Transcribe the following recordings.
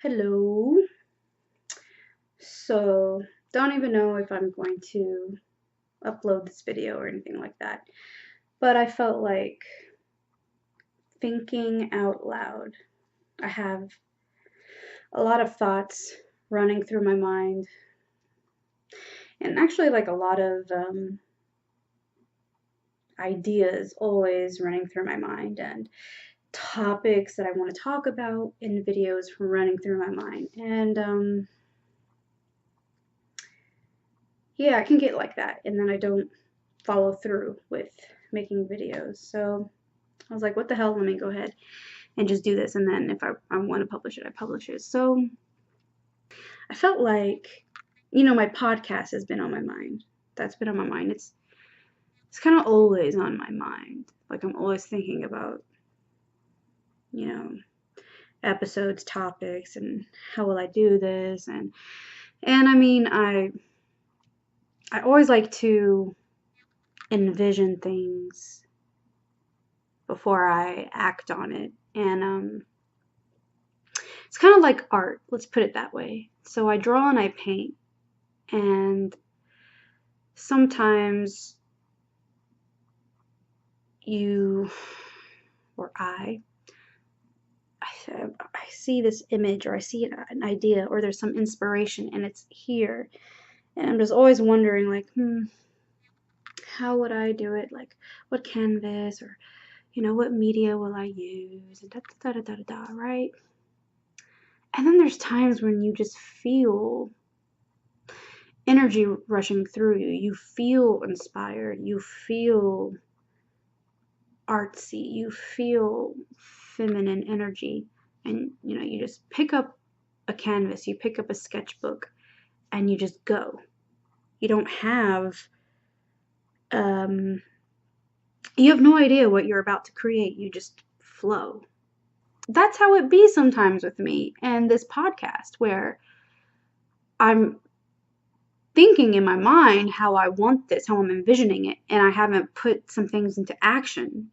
Hello. So, don't even know if I'm going to upload this video or anything like that, but I felt like thinking out loud. I have a lot of thoughts running through my mind, and actually, like a lot of ideas always running through my mind, and topics that I want to talk about in videos running through my mind. And yeah, I can get like that, and then I don't follow through with making videos. So I was like, what the hell, let me go ahead and just do this, and then if I want to publish it, I publish it. So I felt like, my podcast has been on my mind. That's been on my mind. It's kind of always on my mind. Like I'm always thinking about, you know, episodes, topics, and how will I do this, and I mean, I always like to envision things before I act on it. And it's kind of like art, let's put it that way. So I draw and I paint, and sometimes you or I see this image, or I see an idea, or there's some inspiration and it's here, and I'm just always wondering, like, how would I do it? Like, what canvas, or what media will I use, and da da da da da da, right? And then there's times when you just feel energy rushing through you. You feel inspired. You feel artsy. You feel feminine energy. And, you just pick up a canvas, you pick up a sketchbook, and you just go. You don't have, you have no idea what you're about to create. You just flow. That's how it be sometimes with me and this podcast, where I'm thinking in my mind how I want this, how I'm envisioning it, and I haven't put some things into action.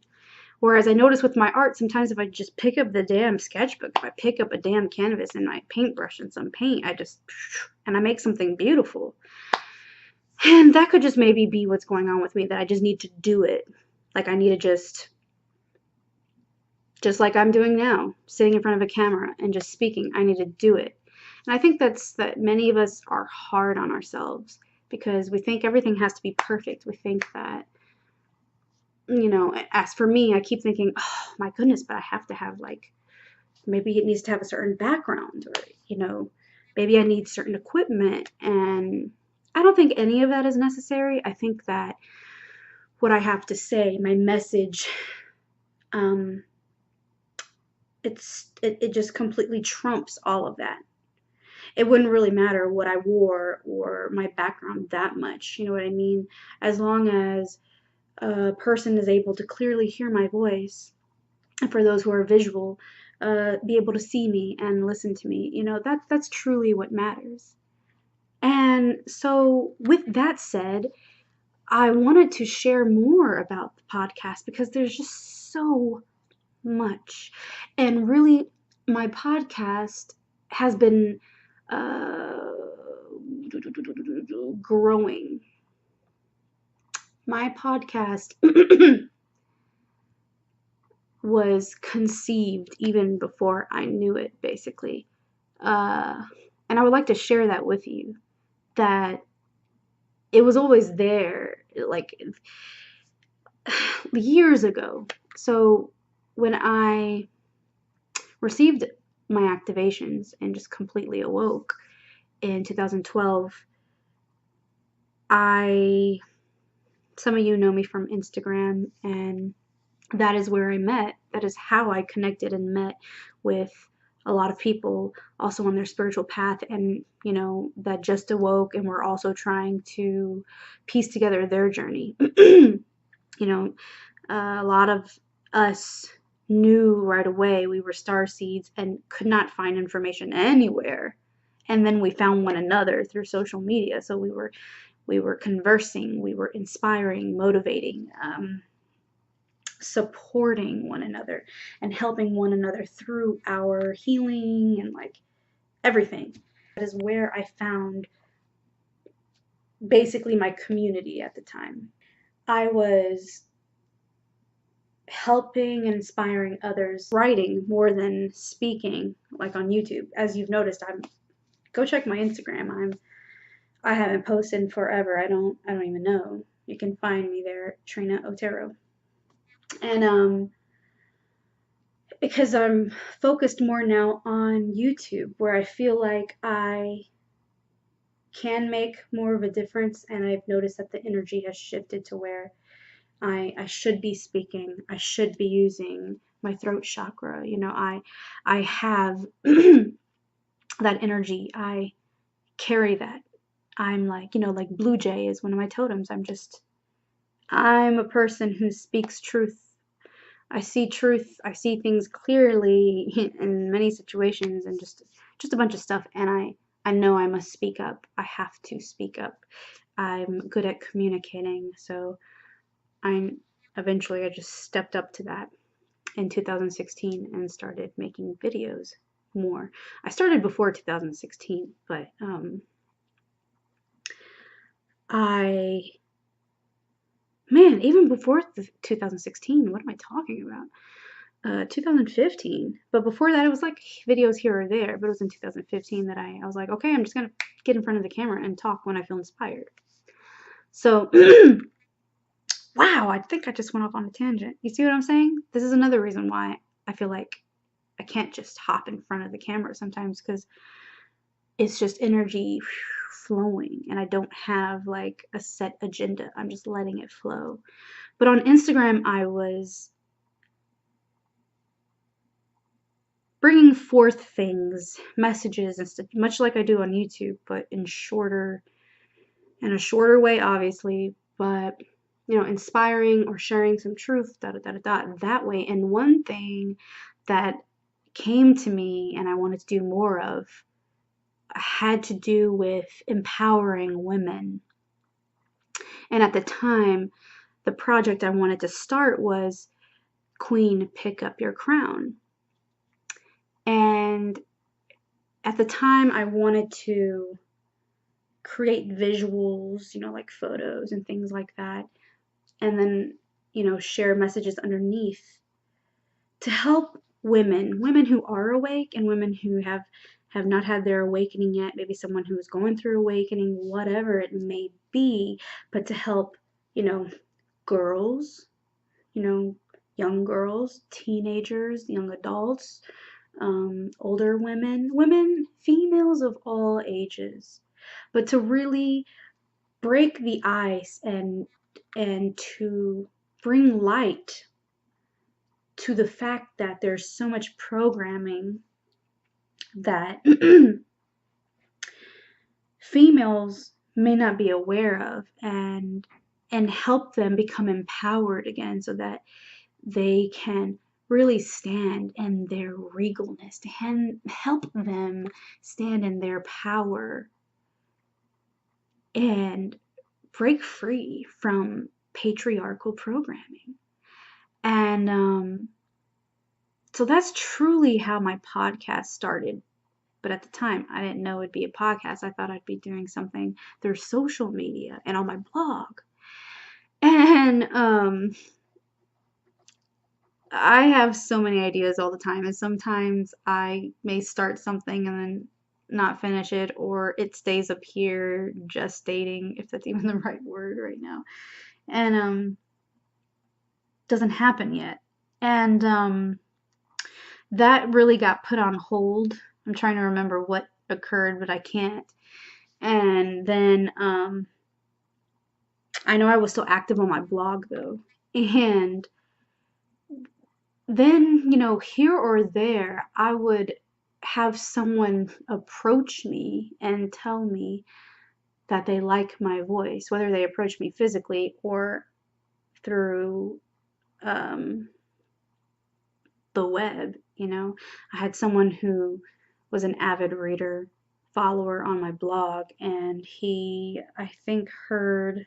Whereas I notice with my art, sometimes if I just pick up the damn sketchbook, if I pick up a damn canvas and my paintbrush and some paint, and I make something beautiful. And that could just maybe be what's going on with me, that I just need to do it. Like I need to just like I'm doing now, sitting in front of a camera and just speaking, I need to do it. And I think that many of us are hard on ourselves because we think everything has to be perfect. We think that, as for me, I keep thinking, oh my goodness, but I have to have, like, maybe it needs to have a certain background, or, maybe I need certain equipment. And I don't think any of that is necessary. I think that what I have to say, my message, it just completely trumps all of that. It wouldn't really matter what I wore or my background that much, you know what I mean? As long as a person is able to clearly hear my voice, and for those who are visual, be able to see me and listen to me, that's truly what matters. And so with that said, I wanted to share more about the podcast because there's just so much. And really, my podcast has been growing. My podcast was conceived even before I knew it, basically. And I would like to share that with you, that it was always there, like years ago. So when I received my activations and just completely awoke in 2012, some of you know me from Instagram, and that is where I met. That is how I connected and met with a lot of people also on their spiritual path, and that just awoke and were also trying to piece together their journey. A lot of us knew right away we were star seeds and could not find information anywhere, and then we found one another through social media. So we were conversing, we were inspiring, motivating, supporting one another and helping one another through our healing and, like, everything. That is where I found basically my community at the time. I was helping and inspiring others, writing more than speaking, like on YouTube. As you've noticed, go check my Instagram. I haven't posted in forever. I don't even know. You can find me there, Trina Otero. And because I'm focused more now on YouTube, where I feel like I can make more of a difference, and I've noticed that the energy has shifted to where I should be speaking. I should be using my throat chakra. I have that energy. I carry that. I'm like, like Blue Jay is one of my totems. I'm a person who speaks truth. I see truth. I see things clearly in many situations, and just a bunch of stuff. And I know I must speak up. I have to speak up. I'm good at communicating, so I just stepped up to that in 2016 and started making videos more. I started before 2016, but even before 2016, what am I talking about? 2015. But before that, it was like videos here or there. But it was in 2015 that I was like, okay, I'm just gonna get in front of the camera and talk when I feel inspired. So wow, I think I just went off on a tangent. You see what I'm saying? This is another reason why I feel like I can't just hop in front of the camera sometimes, because it's just energy flowing and I don't have like a set agenda. I'm just letting it flow. But on Instagram, I was bringing forth things, messages and stuff, much like I do on YouTube, but in a shorter way, obviously, but inspiring or sharing some truth, that way. And one thing that came to me and I wanted to do more of had to do with empowering women. And at the time, the project I wanted to start was Queen, Pick Up Your Crown. And at the time, I wanted to create visuals, like photos and things like that, and then share messages underneath to help women who are awake and women who have not had their awakening yet, maybe someone who is going through awakening, whatever it may be, but to help girls, young girls, teenagers, young adults, older women, females of all ages, but to really break the ice and to bring light to the fact that there's so much programming that females may not be aware of, and help them become empowered again, so that they can really stand in their regalness, to help them stand in their power and break free from patriarchal programming. And so that's truly how my podcast started. But at the time, I didn't know it'd be a podcast. I thought I'd be doing something through social media and on my blog. And I have so many ideas all the time, and sometimes I may start something and then not finish it, or it stays up here gestating, if that's even the right word right now, and doesn't happen yet. And that really got put on hold. I'm trying to remember what occurred, but I can't. And then I know I was still active on my blog though, and then here or there I would have someone approach me and tell me that they like my voice, whether they approach me physically or through the web. I had someone who was an avid reader, follower on my blog, and he, I think, heard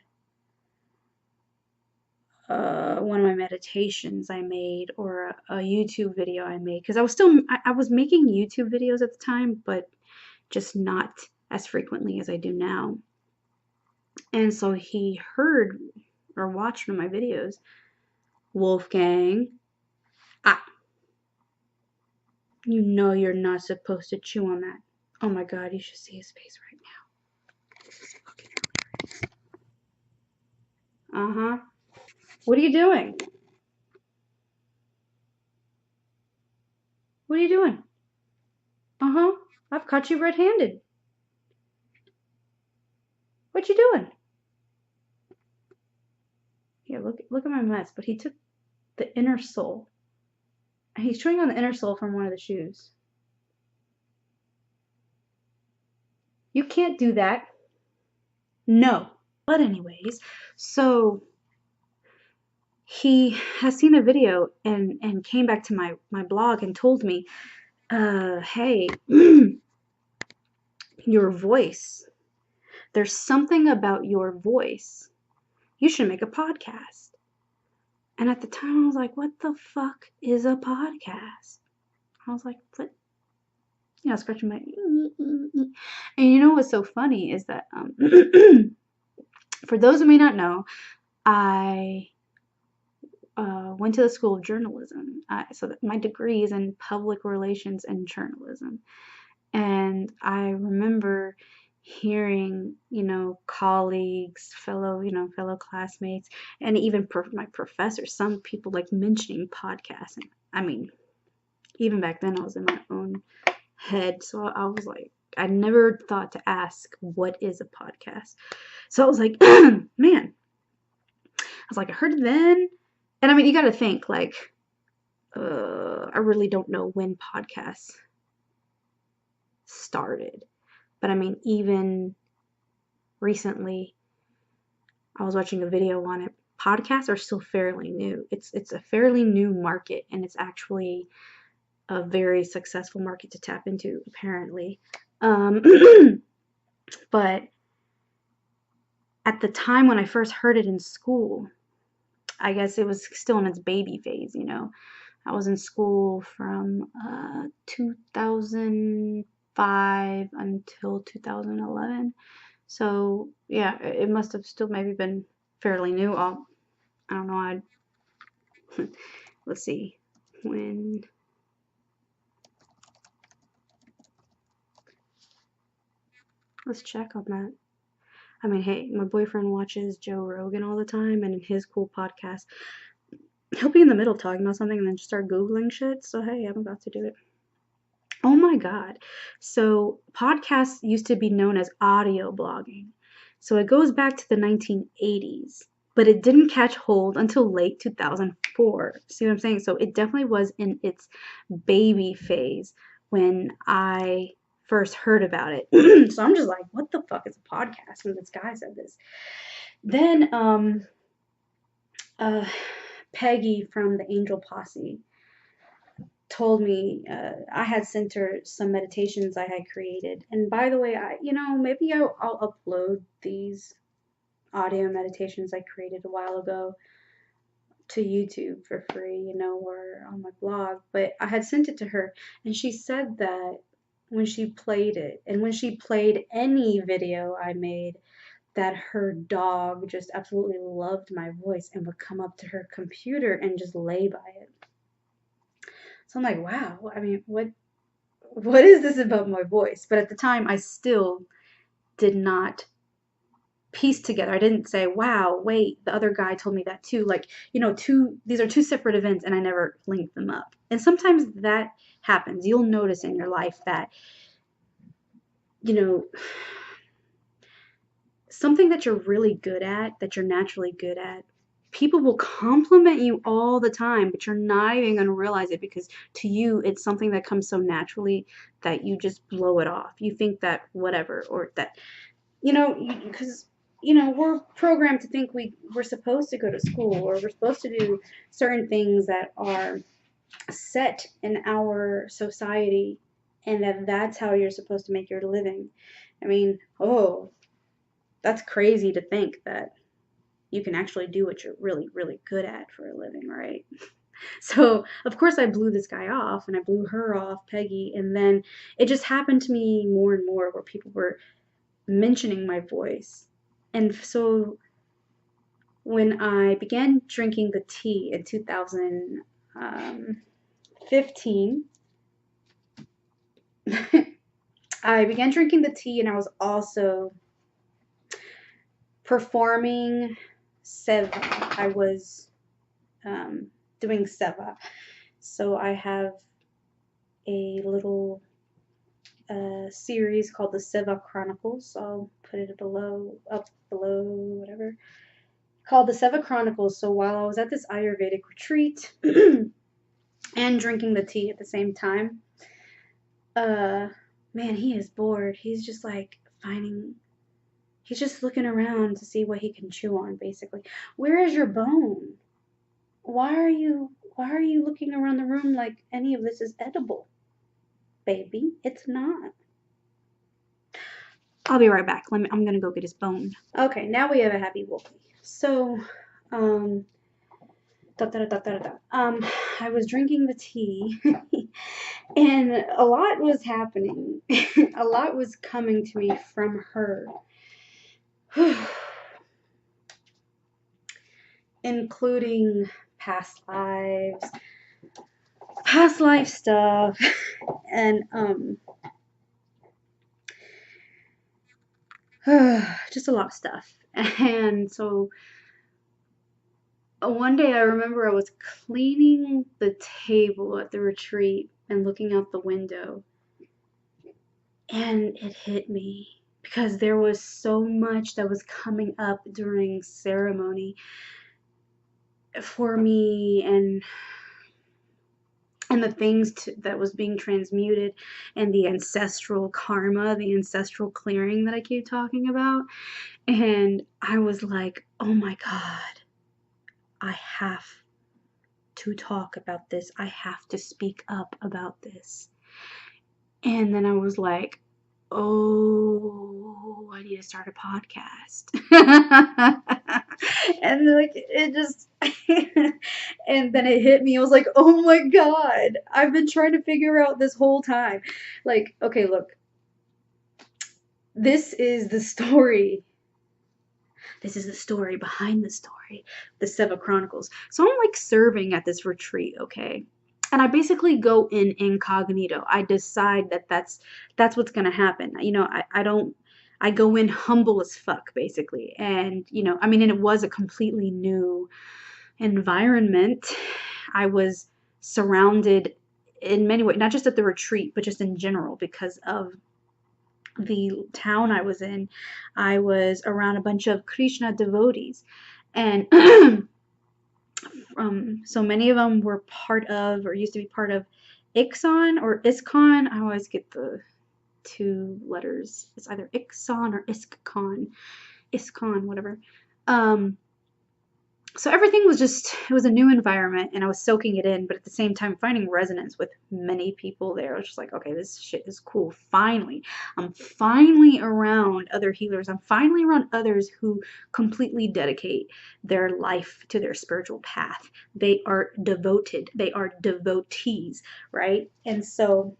one of my meditations I made, or a YouTube video I made, because I was making YouTube videos at the time, but just not as frequently as I do now. And so he heard or watched one of my videos. Wolfgang, you know you're not supposed to chew on that. Oh my God, you should see his face right now. This is fucking hilarious. What are you doing? What are you doing? I've caught you red-handed. What you doing? Yeah, look at my mess. But he took the inner sole. He's chewing on the inner sole from one of the shoes. You can't do that. No. But anyways, so he has seen a video and came back to my blog and told me, hey, your voice. There's something about your voice. You should make a podcast. And at the time I was like, what the fuck is a podcast? I was like, what? You know, scratching my... And you know what's so funny is that, for those who may not know, I went to the School of Journalism. So that my degree is in public relations and journalism. And I remember hearing, you know, colleagues, fellow classmates, and even my professors, some people like mentioning podcasting. I mean, even back then I was in my own head. So I was like, I never thought to ask, what is a podcast? So I was like, man, I was like, I heard it then. And I mean, you got to think like, I really don't know when podcasts started. But I mean, even recently, I was watching a video on it. Podcasts are still fairly new. It's a fairly new market, and it's actually a very successful market to tap into, apparently. But at the time when I first heard it in school, I guess it was still in its baby phase, you know. I was in school from 2005 until 2011. So, yeah, it must have still maybe been fairly new. I don't know. Let's see. When... Let's check on that. I mean, hey, my boyfriend watches Joe Rogan all the time, and in his cool podcast, he'll be in the middle talking about something and then just start Googling shit. So, hey, I'm about to do it. Oh my God. So, podcasts used to be known as audio blogging. So, it goes back to the 1980s, but it didn't catch hold until late 2004. See what I'm saying? So, it definitely was in its baby phase when I first heard about it. So I'm just like, what the fuck is a podcast when this guy said this? Then Peggy from the Angel Posse told me I had sent her some meditations I had created. And by the way, maybe I'll upload these audio meditations I created a while ago to YouTube for free, or on my blog. But I had sent it to her, and she said that when she played it, and when she played any video I made, that her dog just absolutely loved my voice and would come up to her computer and just lay by it. So I'm like, wow, I mean, what is this about my voice? But at the time, I still did not piece together. I didn't say, wow, wait, the other guy told me that too. Like, these are two separate events, and I never linked them up. And sometimes that happens. You'll notice in your life that, something that you're really good at, that you're naturally good at, people will compliment you all the time, but you're not even going to realize it because to you, it's something that comes so naturally that you just blow it off. You think that whatever, or that, because, we're programmed to think we're supposed to go to school, or we're supposed to do certain things that are set in our society, and that's how you're supposed to make your living. I mean, that's crazy to think that you can actually do what you're really, really good at for a living, right? So, of course, I blew this guy off and I blew her off, Peggy. And then it just happened to me more and more where people were mentioning my voice. And so when I began drinking the tea in 2015, I began drinking the tea and I was also performing Seva. I was doing Seva. So I have a little series called the Seva Chronicles. I'll put it below, up below, whatever. Called the Seva Chronicles. So while I was at this Ayurvedic retreat and drinking the tea at the same time, man, he is bored. He's just like he's just looking around to see what he can chew on, basically. Where is your bone? Why are you looking around the room like any of this is edible? Baby, it's not. I'll be right back. I'm gonna go get his bone. Okay, now we have a happy Wolfie. So, I was drinking the tea, and a lot was happening. A lot was coming to me from her, including past life stuff, and just a lot of stuff. And so one day I remember I was cleaning the table at the retreat and looking out the window, and it hit me because there was so much that was coming up during ceremony for me, and the things that was being transmuted, and the ancestral karma, the ancestral clearing that I keep talking about. And I was like, oh my God, I have to talk about this. I have to speak up about this. And then I was like, oh, I need to start a podcast. And like it just and then it hit me. I was like, oh my God, I've been trying to figure out this whole time. Like, okay, look, this is the story. This is the story behind the story, the Seva Chronicles. So I'm like serving at this retreat, okay? And I basically go in incognito. I decide that that's what's gonna happen. You know, I go in humble as fuck, basically. And, you know, I mean, and it was a completely new environment. I was surrounded in many ways, not just at the retreat, but just in general, because of the town I was in. I was around a bunch of Krishna devotees. And so many of them were part of, or used to be part of, ISKCON or ISKCON. I always get the two letters. It's either ISKCON or ISKCON, whatever. So everything was just, it was a new environment, and I was soaking it in, but at the same time finding resonance with many people there. I was just like, okay, this shit is cool. Finally, I'm finally around other healers. I'm finally around others who completely dedicate their life to their spiritual path. They are devoted. They are devotees, right? And so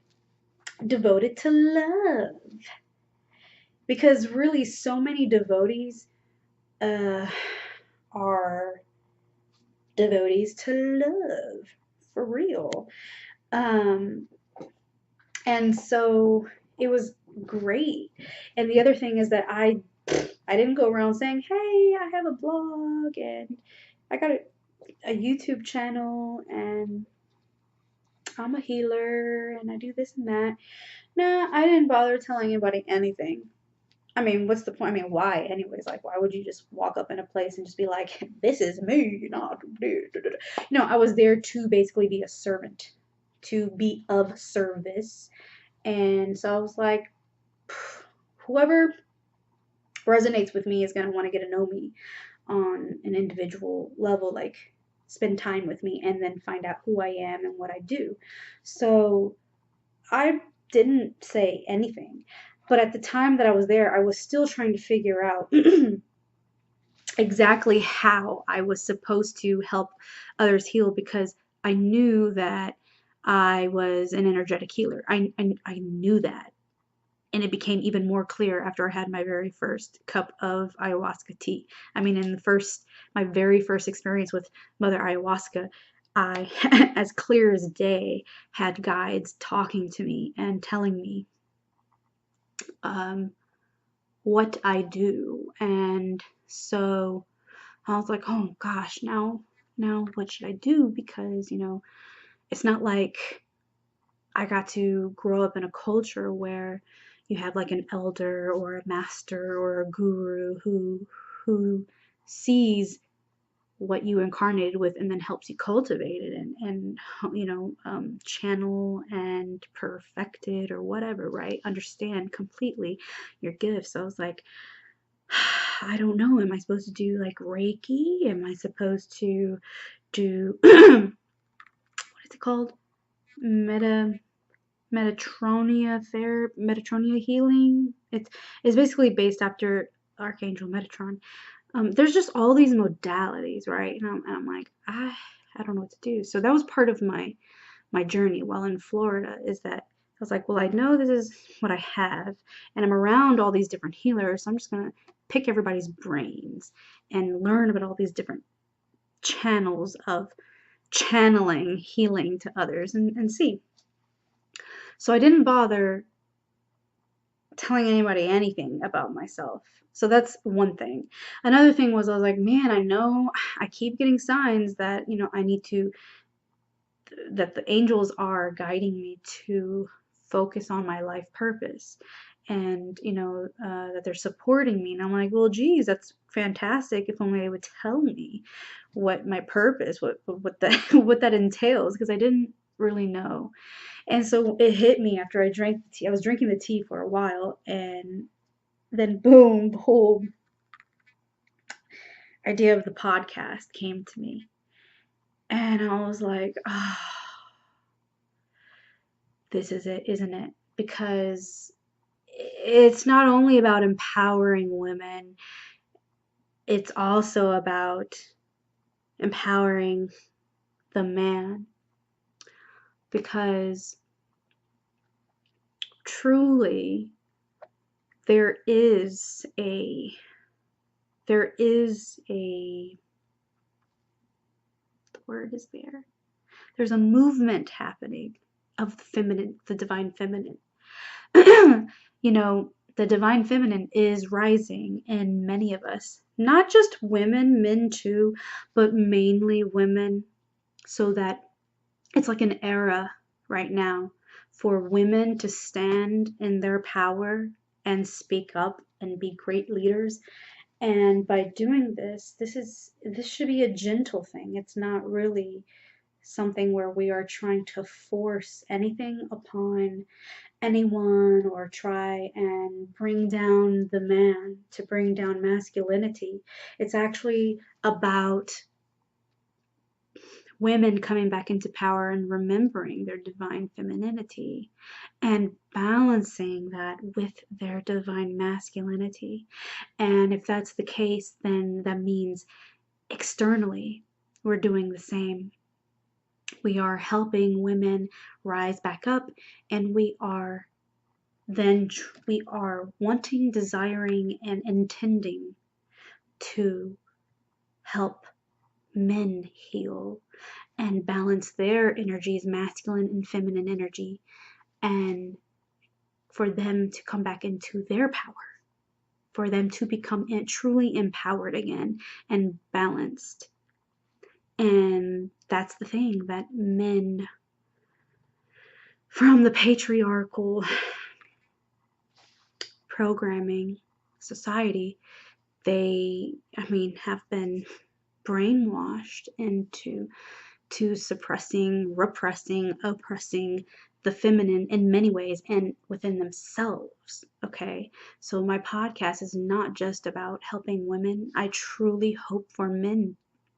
devoted to love. Because really, so many devotees are devotees to love, for real. And so it was great. And the other thing is that I didn't go around saying, hey, I have a blog and I got a YouTube channel and I'm a healer and I do this and that. Nah, I didn't bother telling anybody anything. I mean, what's the point? I mean, why? Anyways, like, why would you just walk up in a place and just be like, this is me? No, I was there to basically be a servant, to be of service. And so I was like, whoever resonates with me is going to want to get to know me on an individual level, like spend time with me and then find out who I am and what I do. So I didn't say anything. But at the time that I was there, I was still trying to figure out exactly how I was supposed to help others heal, because I knew that I was an energetic healer. I knew that. And it became even more clear after I had my very first cup of ayahuasca tea. I mean, in my very first experience with Mother Ayahuasca, I, as clear as day, had guides talking to me and telling me what I do. And so I was like, oh gosh, now what should I do? Because, it's not like I got to grow up in a culture where you have like an elder or a master or a guru who sees what you incarnated with and then helps you cultivate it and channel and perfect it or whatever, right? Understand completely your gifts. So I was like, I don't know. Am I supposed to do like Reiki? Am I supposed to do what is it called? Metatronia healing. It's basically based after Archangel Metatron. There's just all these modalities, right? And I'm like, I don't know what to do. So that was part of my journey while in Florida, is that I was like, well, I know this is what I have, and I'm around all these different healers, so I'm just gonna pick everybody's brains and learn about all these different channels of channeling healing to others and see. So I didn't bother telling anybody anything about myself. So that's one thing. Another thing was I was like, man, I know I keep getting signs that, I need to, that the angels are guiding me to focus on my life purpose and, that they're supporting me. And I'm like, well, geez, that's fantastic. If only they would tell me what my purpose, what that, what that entails, because I didn't really know. And so it hit me after I drank the tea. I was drinking the tea for a while, and then boom, the whole idea of the podcast came to me. And I was like, oh, this is it, isn't it? Because it's not only about empowering women, it's also about empowering the man. Because truly, there is a the word is there. There's a movement happening of the feminine, the divine feminine. The divine feminine is rising in many of us, not just women, men too, but mainly women, so that it's like an era right now for women to stand in their power and speak up and be great leaders. And by doing this should be a gentle thing. It's not really something where we are trying to force anything upon anyone or try and bring down the man, to bring down masculinity. It's actually about women coming back into power and remembering their divine femininity and balancing that with their divine masculinity. And if that's the case, then that means externally we're doing the same. We are helping women rise back up, and we are wanting, desiring, and intending to help men heal and balance their energies, masculine and feminine energy, and for them to come back into their power, for them to become truly empowered again and balanced. And that's the thing, that men from the patriarchal programming society, they, have been brainwashed into suppressing, repressing, oppressing the feminine in many ways and within themselves. Okay, so my podcast is not just about helping women. I truly hope for men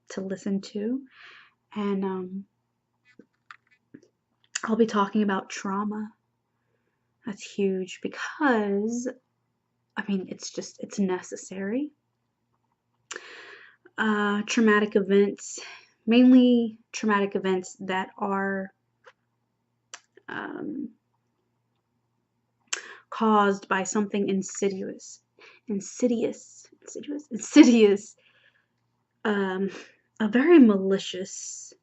to listen to, and I'll be talking about trauma. That's huge because it's necessary. Traumatic events mainly traumatic events that are caused by something insidious, a very malicious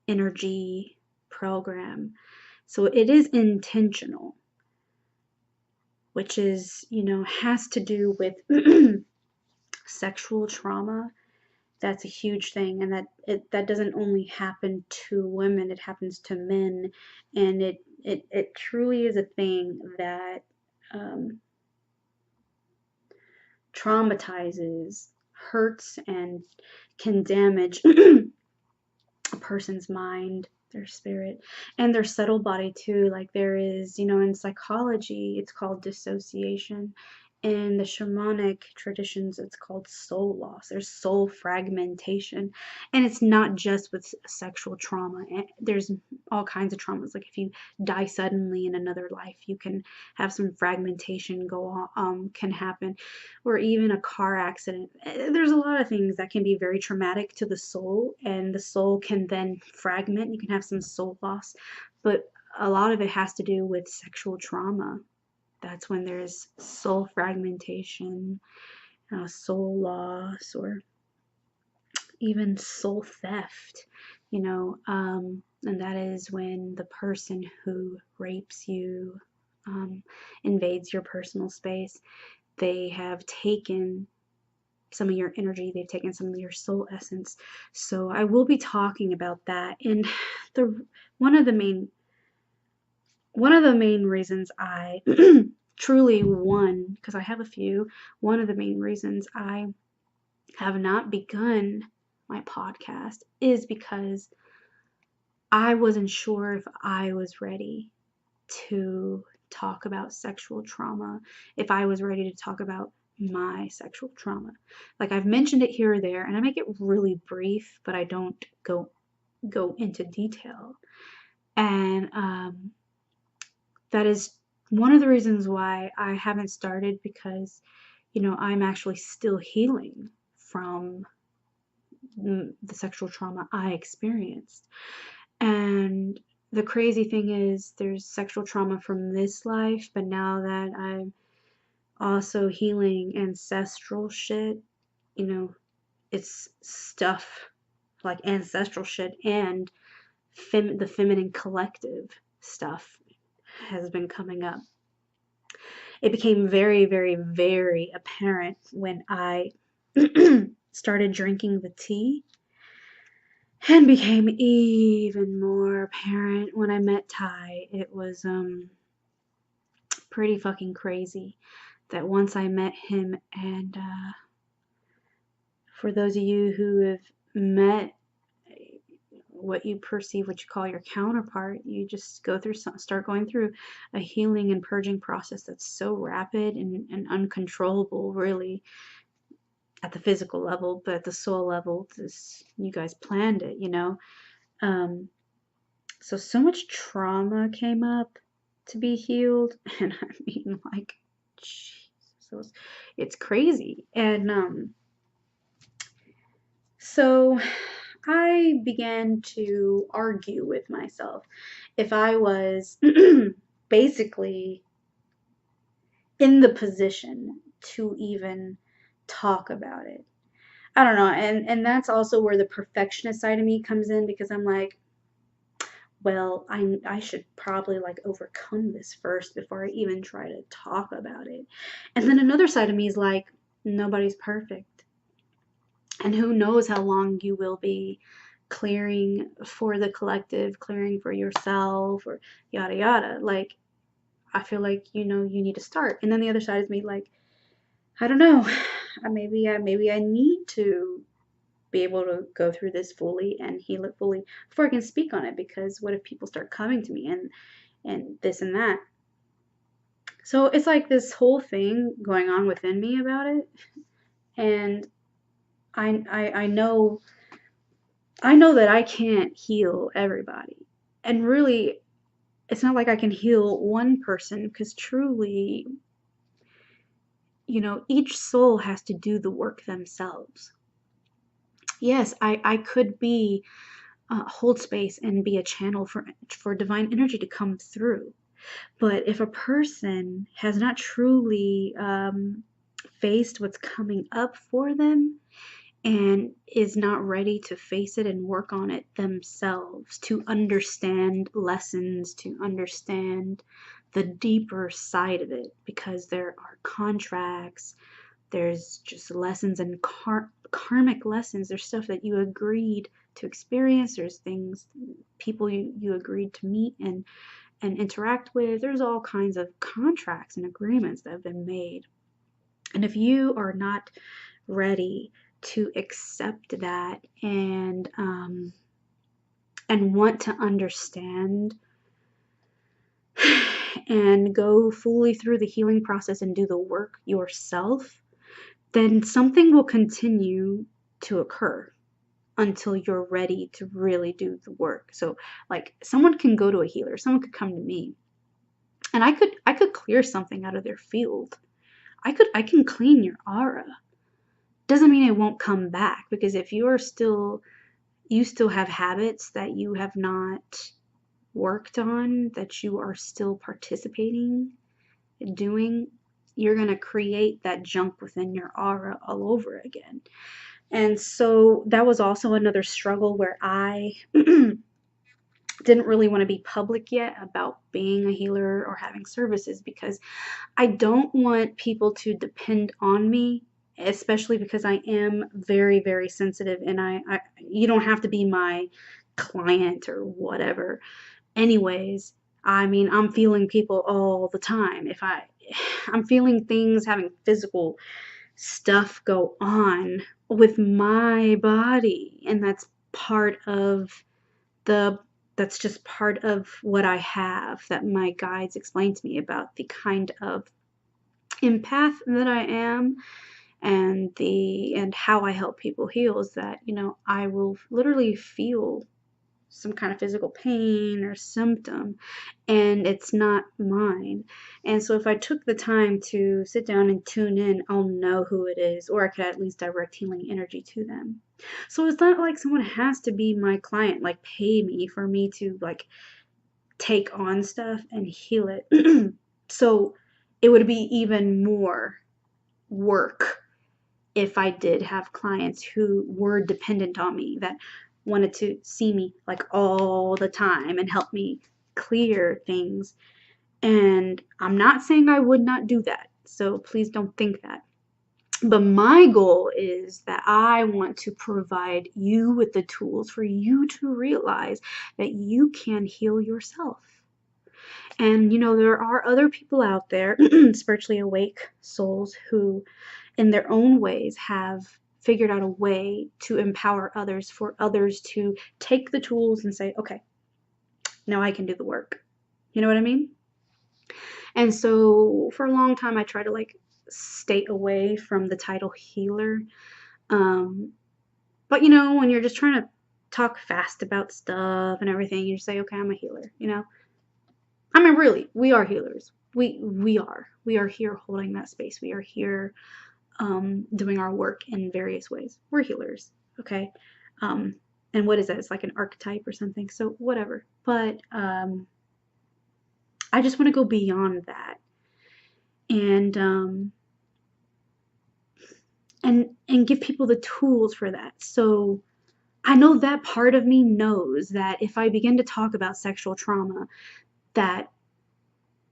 energy program. So it is intentional, which is, has to do with sexual trauma. That's a huge thing, and that doesn't only happen to women, it happens to men, and it truly is a thing that traumatizes, hurts, and can damage a person's mind, their spirit, and their subtle body too. Like there is, in psychology, it's called dissociation. In the shamanic traditions, it's called soul loss. There's soul fragmentation. And it's not just with sexual trauma. There's all kinds of traumas. Like if you die suddenly in another life, you can have some fragmentation can happen. Or even a car accident. There's a lot of things that can be very traumatic to the soul, and the soul can then fragment. You can have some soul loss. But a lot of it has to do with sexual trauma. That's when there's soul fragmentation, soul loss, or even soul theft, and that is when the person who rapes you, invades your personal space. They have taken some of your energy, they've taken some of your soul essence. So I will be talking about that. And one of the main reasons I truly, because I have a few, one of the main reasons I have not begun my podcast is because I wasn't sure if I was ready to talk about sexual trauma, if I was ready to talk about my sexual trauma. Like I've mentioned it here or there, and I make it really brief, but I don't go into detail. And that is one of the reasons why I haven't started, because I'm actually still healing from the sexual trauma I experienced. And the crazy thing is there's sexual trauma from this life, but now that I'm also healing ancestral shit, it's stuff like ancestral shit, and the feminine collective stuff has been coming up. It became very, very, very apparent when I started drinking the tea, and became even more apparent when I met Ty. It was pretty fucking crazy that once I met him, and for those of you who have met what you call your counterpart, you just start going through a healing and purging process that's so rapid and uncontrollable, really, at the physical level, but at the soul level, you guys planned it, so much trauma came up to be healed, and I mean, like, Jesus, it's crazy. And so I began to argue with myself if I was basically in the position to even talk about it. I don't know, and that's also where the perfectionist side of me comes in, because I'm like, well, I should probably like overcome this first before I even try to talk about it. And then another side of me is like, nobody's perfect. And who knows how long you will be clearing for the collective, clearing for yourself, or yada yada. Like, I feel like, you need to start. And then the other side is me like, I don't know, maybe I need to be able to go through this fully and heal it fully before I can speak on it, because what if people start coming to me and this and that. So it's like this whole thing going on within me about it, and I know that I can't heal everybody, and really it's not like I can heal one person, because truly, each soul has to do the work themselves. yes, I could be hold space and be a channel for divine energy to come through. But if a person has not truly faced what's coming up for them and is not ready to face it and work on it themselves, to understand lessons, to understand the deeper side of it, because there are contracts, there's just lessons and karmic lessons, there's stuff that you agreed to experience, there's things, people you agreed to meet and interact with. There's all kinds of contracts and agreements that have been made. And if you are not ready to accept that and want to understand and go fully through the healing process and do the work yourself, then something will continue to occur until you're ready to really do the work. So like someone can go to a healer, someone could come to me, and I could clear something out of their field. I can clean your aura. Doesn't mean it won't come back, because if you still have habits that you have not worked on, that you are still participating in doing, you're going to create that junk within your aura all over again. And so that was also another struggle where I didn't really want to be public yet about being a healer or having services, because I don't want people to depend on me, especially because I am very, very sensitive, and you don't have to be my client or whatever. Anyways, I mean, I'm feeling people all the time. I'm feeling things, having physical stuff go on with my body, and the that's just part of what I have, that my guides explained to me about the kind of empath that I am, and how I help people heal, is that, I will literally feel some kind of physical pain or symptom, and it's not mine. And so if I took the time to sit down and tune in, I'll know who it is, or I could at least direct healing energy to them. So it's not like someone has to be my client, like pay me for me to like take on stuff and heal it. So it would be even more work if I did have clients who were dependent on me, that wanted to see me like all the time and help me clear things. And I'm not saying I would not do that, so please don't think that. But my goal is that I want to provide you with the tools for you to realize that you can heal yourself. And there are other people out there, spiritually awake souls, who in their own ways have figured out a way to empower others, for others to take the tools and say, okay, now I can do the work. You know what I mean? And so for a long time, I tried to like stay away from the title healer. But when you're just trying to talk fast about stuff and everything, you just say, okay, I'm a healer. I mean, really, we are healers. We are here holding that space. We are here doing our work in various ways. We're healers, okay? And what is that? It's like an archetype or something. So whatever. But I just want to go beyond that, and and give people the tools for that. So I know that part of me knows that if I begin to talk about sexual trauma, that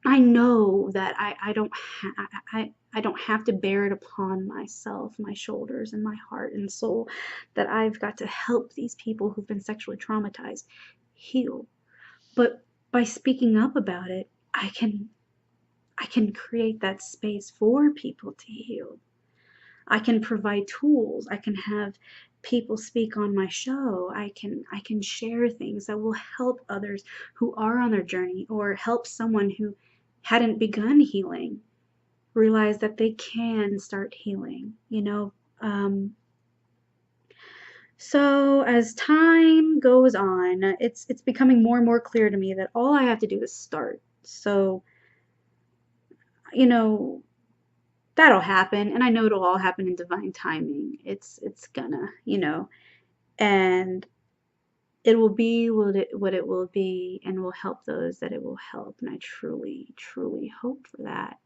I know that I don't have to bear it upon myself, my shoulders and my heart and soul, that I've got to help these people who've been sexually traumatized heal. But by speaking up about it, I can create that space for people to heal. I can provide tools. I can have people speak on my show. I can share things that will help others who are on their journey, or help someone who hadn't begun healing realize that they can start healing. So as time goes on, it's becoming more and more clear to me that all I have to do is start. So that'll happen, and I know it'll all happen in divine timing. It's gonna, and it will be what it will be, and will help those that it will help. And I truly, truly hope for that.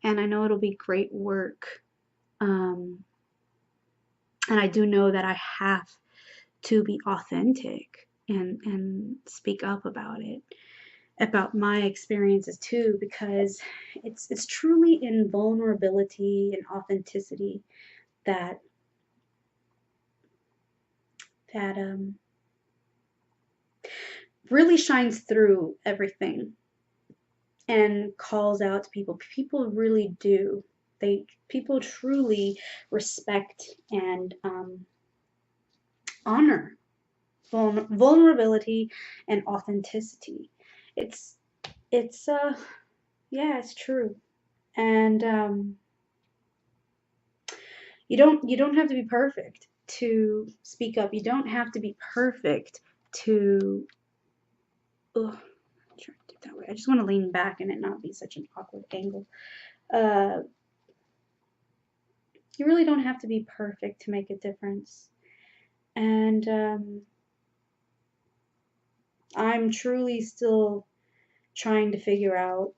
And I know it'll be great work. And I do know that I have to be authentic and speak up about it, about my experiences too, because it's truly in vulnerability and authenticity that really shines through everything and calls out to people. People really do. People truly respect and honor vulnerability and authenticity. It's yeah, it's true. And you don't have to be perfect to speak up. You don't have to be perfect to ugh, try to do it that way. I just want to lean back and it not be such an awkward angle. You really don't have to be perfect to make a difference. And I'm truly still trying to figure out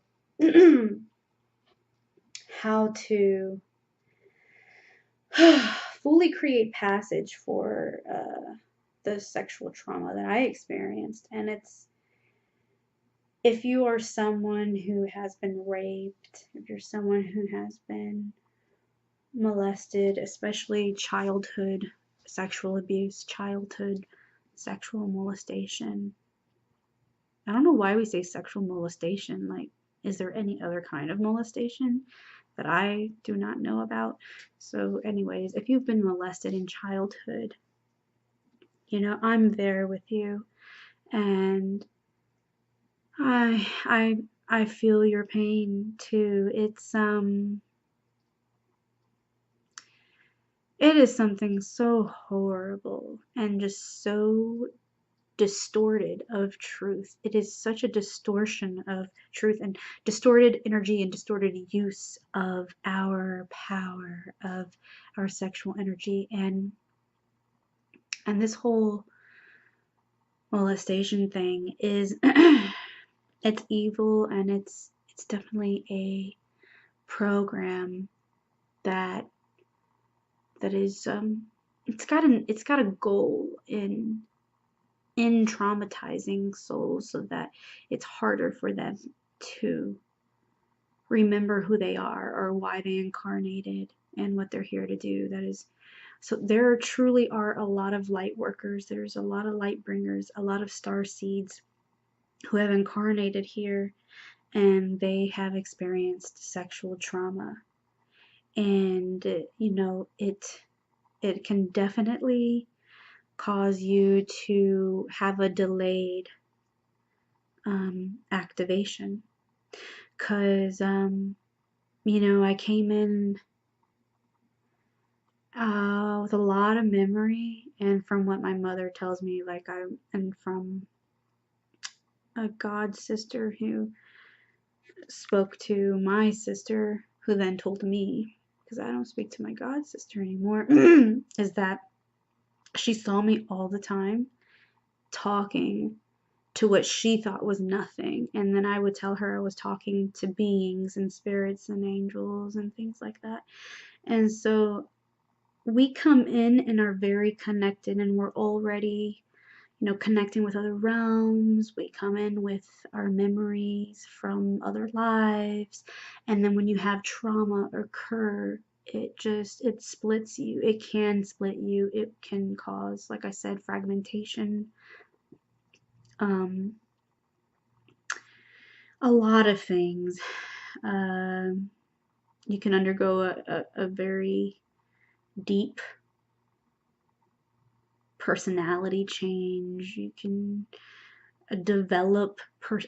how to fully create passage for the sexual trauma that I experienced. And it's, if you are someone who has been raped, if you're someone who has been molested, especially childhood sexual abuse, childhood sexual molestation. I don't know why we say sexual molestation. Like, is there any other kind of molestation that I do not know about? So anyways, if you've been molested in childhood, you know, I'm there with you, and I feel your pain too. It is something so horrible and just so distorted of truth. It is such a distortion of truth and distorted energy and distorted use of our power, of our sexual energy, and this whole molestation thing is it's evil, and it's definitely a program that is it's got a goal in traumatizing souls so that it's harder for them to remember who they are or why they incarnated and what they're here to do. That is, so there truly are a lot of light workers, there's a lot of light bringers, a lot of star seeds who have incarnated here, and they have experienced sexual trauma. And you know, it can definitely cause you to have a delayed activation, because you know, I came in with a lot of memory, and from what my mother tells me, like and from a god sister who spoke to my sister, who then told me, because I don't speak to my god sister anymore, is that she saw me all the time talking to what she thought was nothing, and then I would tell her I was talking to beings and spirits and angels and things like that. And so we come in and are very connected, and we're already, you know, connecting with other realms. We come in with our memories from other lives, and then when you have trauma occur, it splits you. It can split you. It can cause, like I said, fragmentation, a lot of things. You can undergo a very deep personality change. You can develop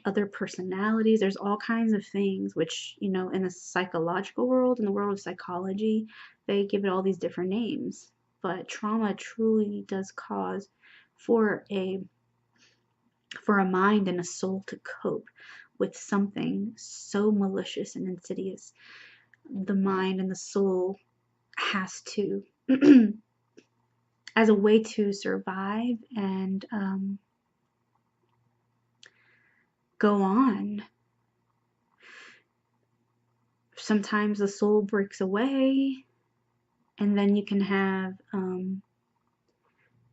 other personalities. There's all kinds of things, which, you know, in the psychological world, in the world of psychology, they give it all these different names. But trauma truly does cause for a mind and a soul to cope with something so malicious and insidious. The mind and the soul has to as a way to survive and go on. Sometimes the soul breaks away, and then you can have,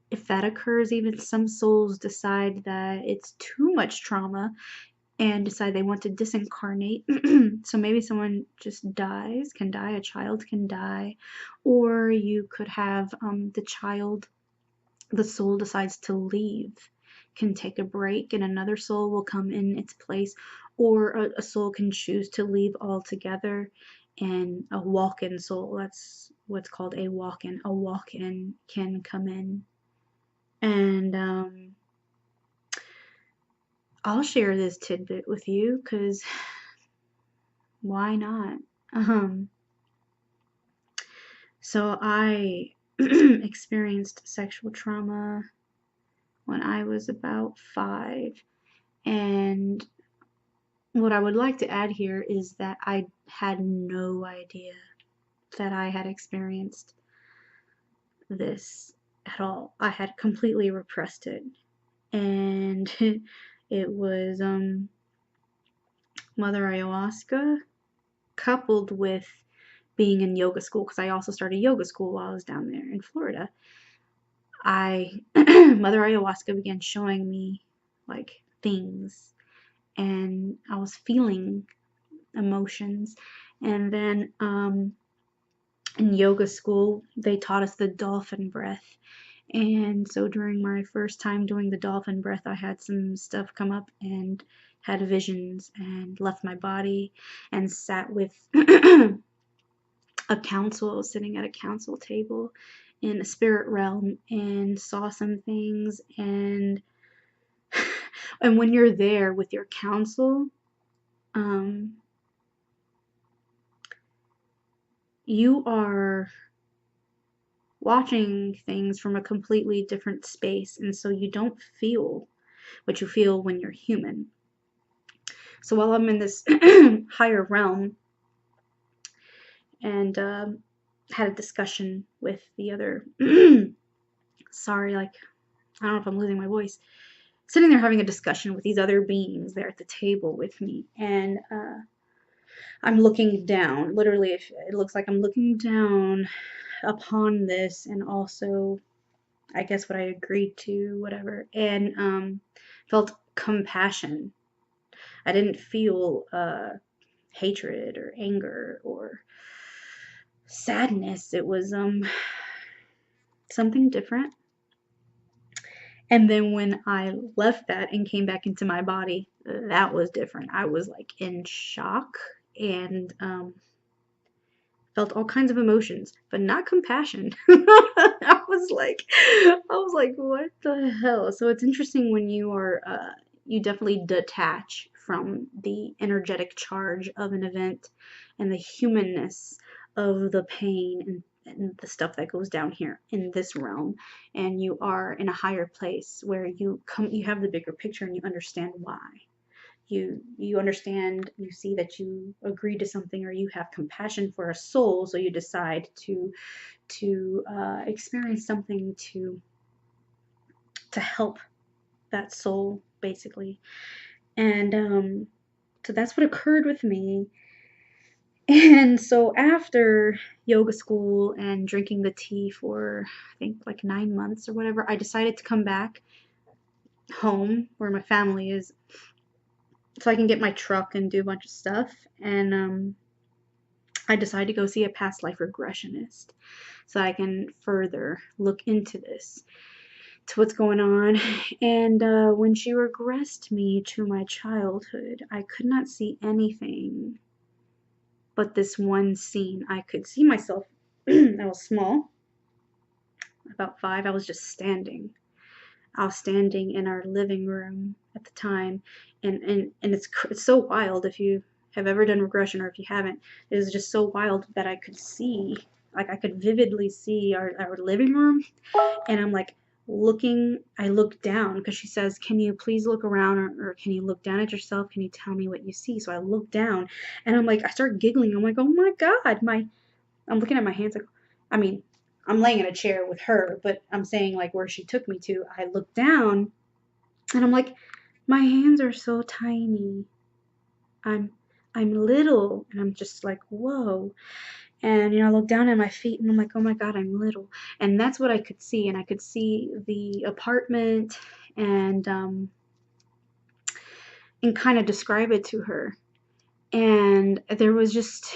if that occurs, even some souls decide that it's too much trauma and decide they want to disincarnate. So maybe someone just dies, can die, a child can die, or you could have the soul decides to leave, can take a break, and another soul will come in its place, or a soul can choose to leave altogether, and a walk-in soul, that's what's called a walk-in. A walk-in can come in. And I'll share this tidbit with you because why not? So I experienced sexual trauma when I was about 5, and what I would like to add here is that I had no idea that I had experienced this at all. I had completely repressed it, and it was Mother Ayahuasca coupled with being in yoga school, because I also started yoga school while I was down there in Florida. Mother Ayahuasca began showing me like things, and I was feeling emotions. And then in yoga school they taught us the dolphin breath, and so during my first time doing the dolphin breath, I had some stuff come up and had visions and left my body and sat with a council, sitting at a council table in a spirit realm, and saw some things. And when you're there with your council, you are watching things from a completely different space, and so you don't feel what you feel when you're human. So while I'm in this higher realm, and had a discussion with the other sorry, like, I don't know if I'm losing my voice, sitting there having a discussion with these other beings there at the table with me, and I'm looking down, literally it looks like I'm looking down upon this, and also I guess what I agreed to, whatever, and felt compassion. I didn't feel hatred or anger or sadness. It was something different. And then when I left that and came back into my body, that was different. I was like in shock and felt all kinds of emotions, but not compassion. I was like, what the hell? So it's interesting when you are, you definitely detach from the energetic charge of an event and the humanness of the pain and the stuff that goes down here in this realm, and you are in a higher place where you have the bigger picture and you understand why. You understand, you see that you agree to something, or you have compassion for a soul, so you decide to experience something to help that soul, basically. And so that's what occurred with me. And so after yoga school and drinking the tea for, I think, like 9 months or whatever, I decided to come back home where my family is, so I can get my truck and do a bunch of stuff. And I decided to go see a past life regressionist so I can further look into this, to what's going on. And when she regressed me to my childhood, I could not see anything but this one scene. I could see myself. I was small, about 5. I was just standing. I was standing in our living room at the time, and it's so wild. If you have ever done regression, or if you haven't, it was just so wild that I could see, like I could vividly see our living room, and I'm like looking. I look down because she says, "Can you please look around, or can you look down at yourself? Can you tell me what you see?" So I look down, and I'm like, I start giggling. I'm like, oh my God, I'm looking at my hands, like, I mean, I'm laying in a chair with her, but I'm saying like where she took me to, I looked down and I'm like, my hands are so tiny. I'm I'm little, and I'm just like, whoa. And I look down at my feet and I'm like, oh my God, I'm little. And that's what I could see. And I could see the apartment and kind of describe it to her. And there was just,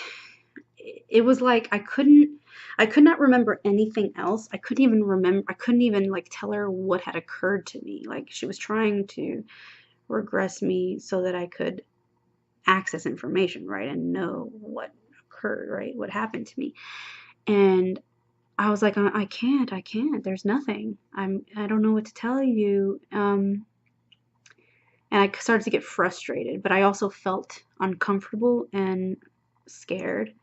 it was like I could not remember anything else. I couldn't even like tell her what had occurred to me. Like she was trying to regress me so that I could access information, right, and know what occurred, right, what happened to me. And I was like, I can't, there's nothing. I don't know what to tell you. And I started to get frustrated, but I also felt uncomfortable and scared.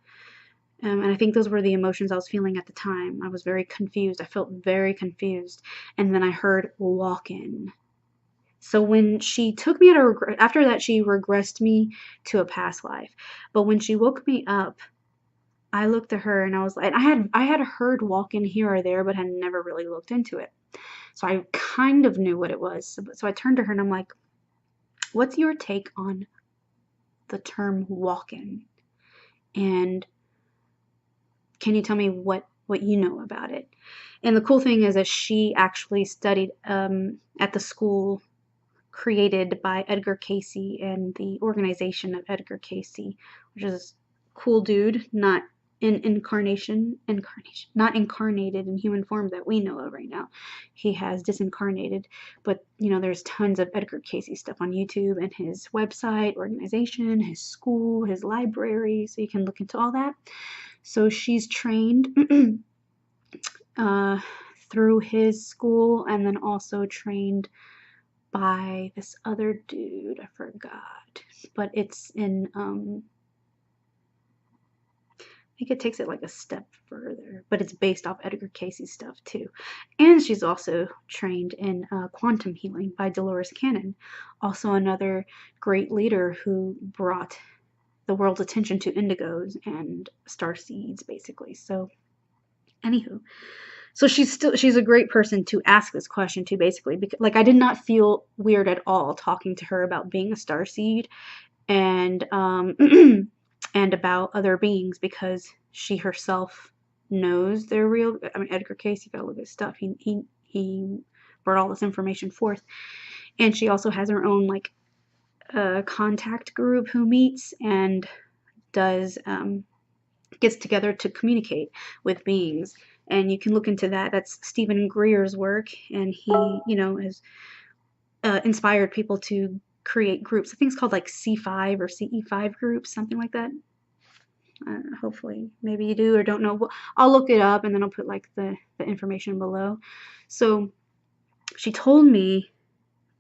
And I think those were the emotions I was feeling at the time. I was very confused. I felt very confused. And then I heard walk in. So when she took me after that, she regressed me to a past life. But when she woke me up, I looked at her and I was like, I had heard walk in here or there, but had never really looked into it. So I kind of knew what it was. So I turned to her and I'm like, what's your take on the term walk in? And can you tell me what you know about it? And the cool thing is that she actually studied at the school created by Edgar Cayce and the organization of Edgar Cayce, which is a cool dude, not not incarnated in human form that we know of right now. He has disincarnated, but there's tons of Edgar Cayce stuff on YouTube and his website, organization, his school, his library, so you can look into all that. So she's trained through his school and then also trained by this other dude, I forgot, but it's in I think it takes it like a step further, but it's based off Edgar Cayce's stuff too. And she's also trained in quantum healing by Dolores Cannon, also another great leader who brought the world's attention to indigos and star seeds, basically. So anywho, so she's a great person to ask this question to, basically, because like I did not feel weird at all talking to her about being a starseed and and about other beings, because she herself knows they're real. I mean, Edgar Cayce, you gotta look at his stuff. He brought all this information forth, and she also has her own like contact group who meets and does gets together to communicate with beings. And you can look into that. That's Stephen Greer's work, and he, has inspired people to create groups. I think it's called like C5 or CE5 groups, something like that. Hopefully, maybe you do or don't know. I'll look it up and then I'll put like the information below. So she told me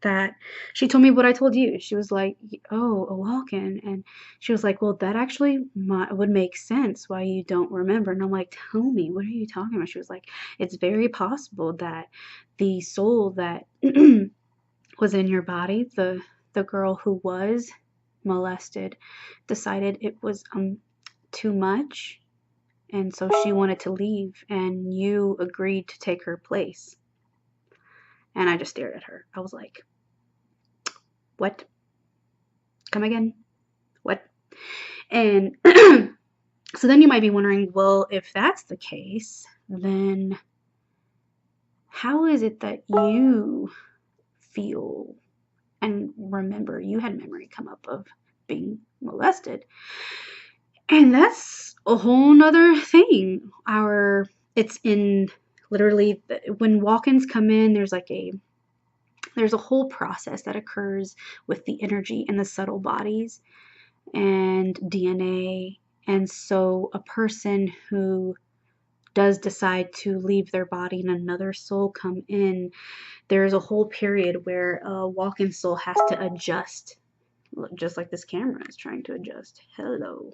what I told you. She was like, oh, a walk-in. And she was like, well, that actually would make sense why you don't remember. And I'm like, tell me, what are you talking about? She was like, it's very possible that the soul that was in your body, the girl who was molested, decided it was too much. And so she wanted to leave, and you agreed to take her place. And I just stared at her. I was like, what? Come again? What? And so then you might be wondering, well, if that's the case, then how is it that you feel and remember? You had memory come up of being molested. And that's a whole nother thing. It's in literally when walk-ins come in, there's a whole process that occurs with the energy in the subtle bodies and DNA. And so a person who does decide to leave their body and another soul come in, there's a whole period where a walk-in soul has to adjust, just like this camera is trying to adjust. Hello.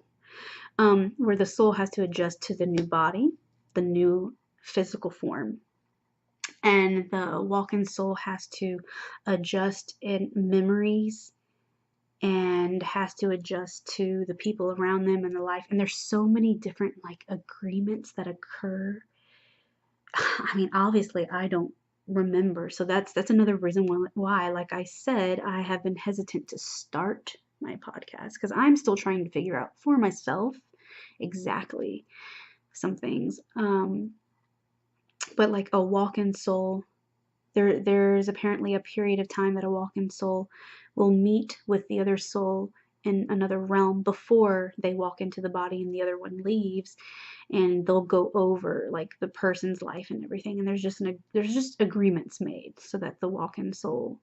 Where the soul has to adjust to the new body, the new physical form. And the walk-in soul has to adjust in memories and has to adjust to the people around them and the life. And there's so many different like agreements that occur I mean, obviously I don't remember. So that's another reason why, like I said, I have been hesitant to start my podcast, because I'm still trying to figure out for myself exactly some things. But like a walk-in soul, there's apparently a period of time that a walk-in soul will meet with the other soul in another realm before they walk into the body and the other one leaves, and they'll go over like the person's life and everything, and there's just agreements made so that the walk-in soul,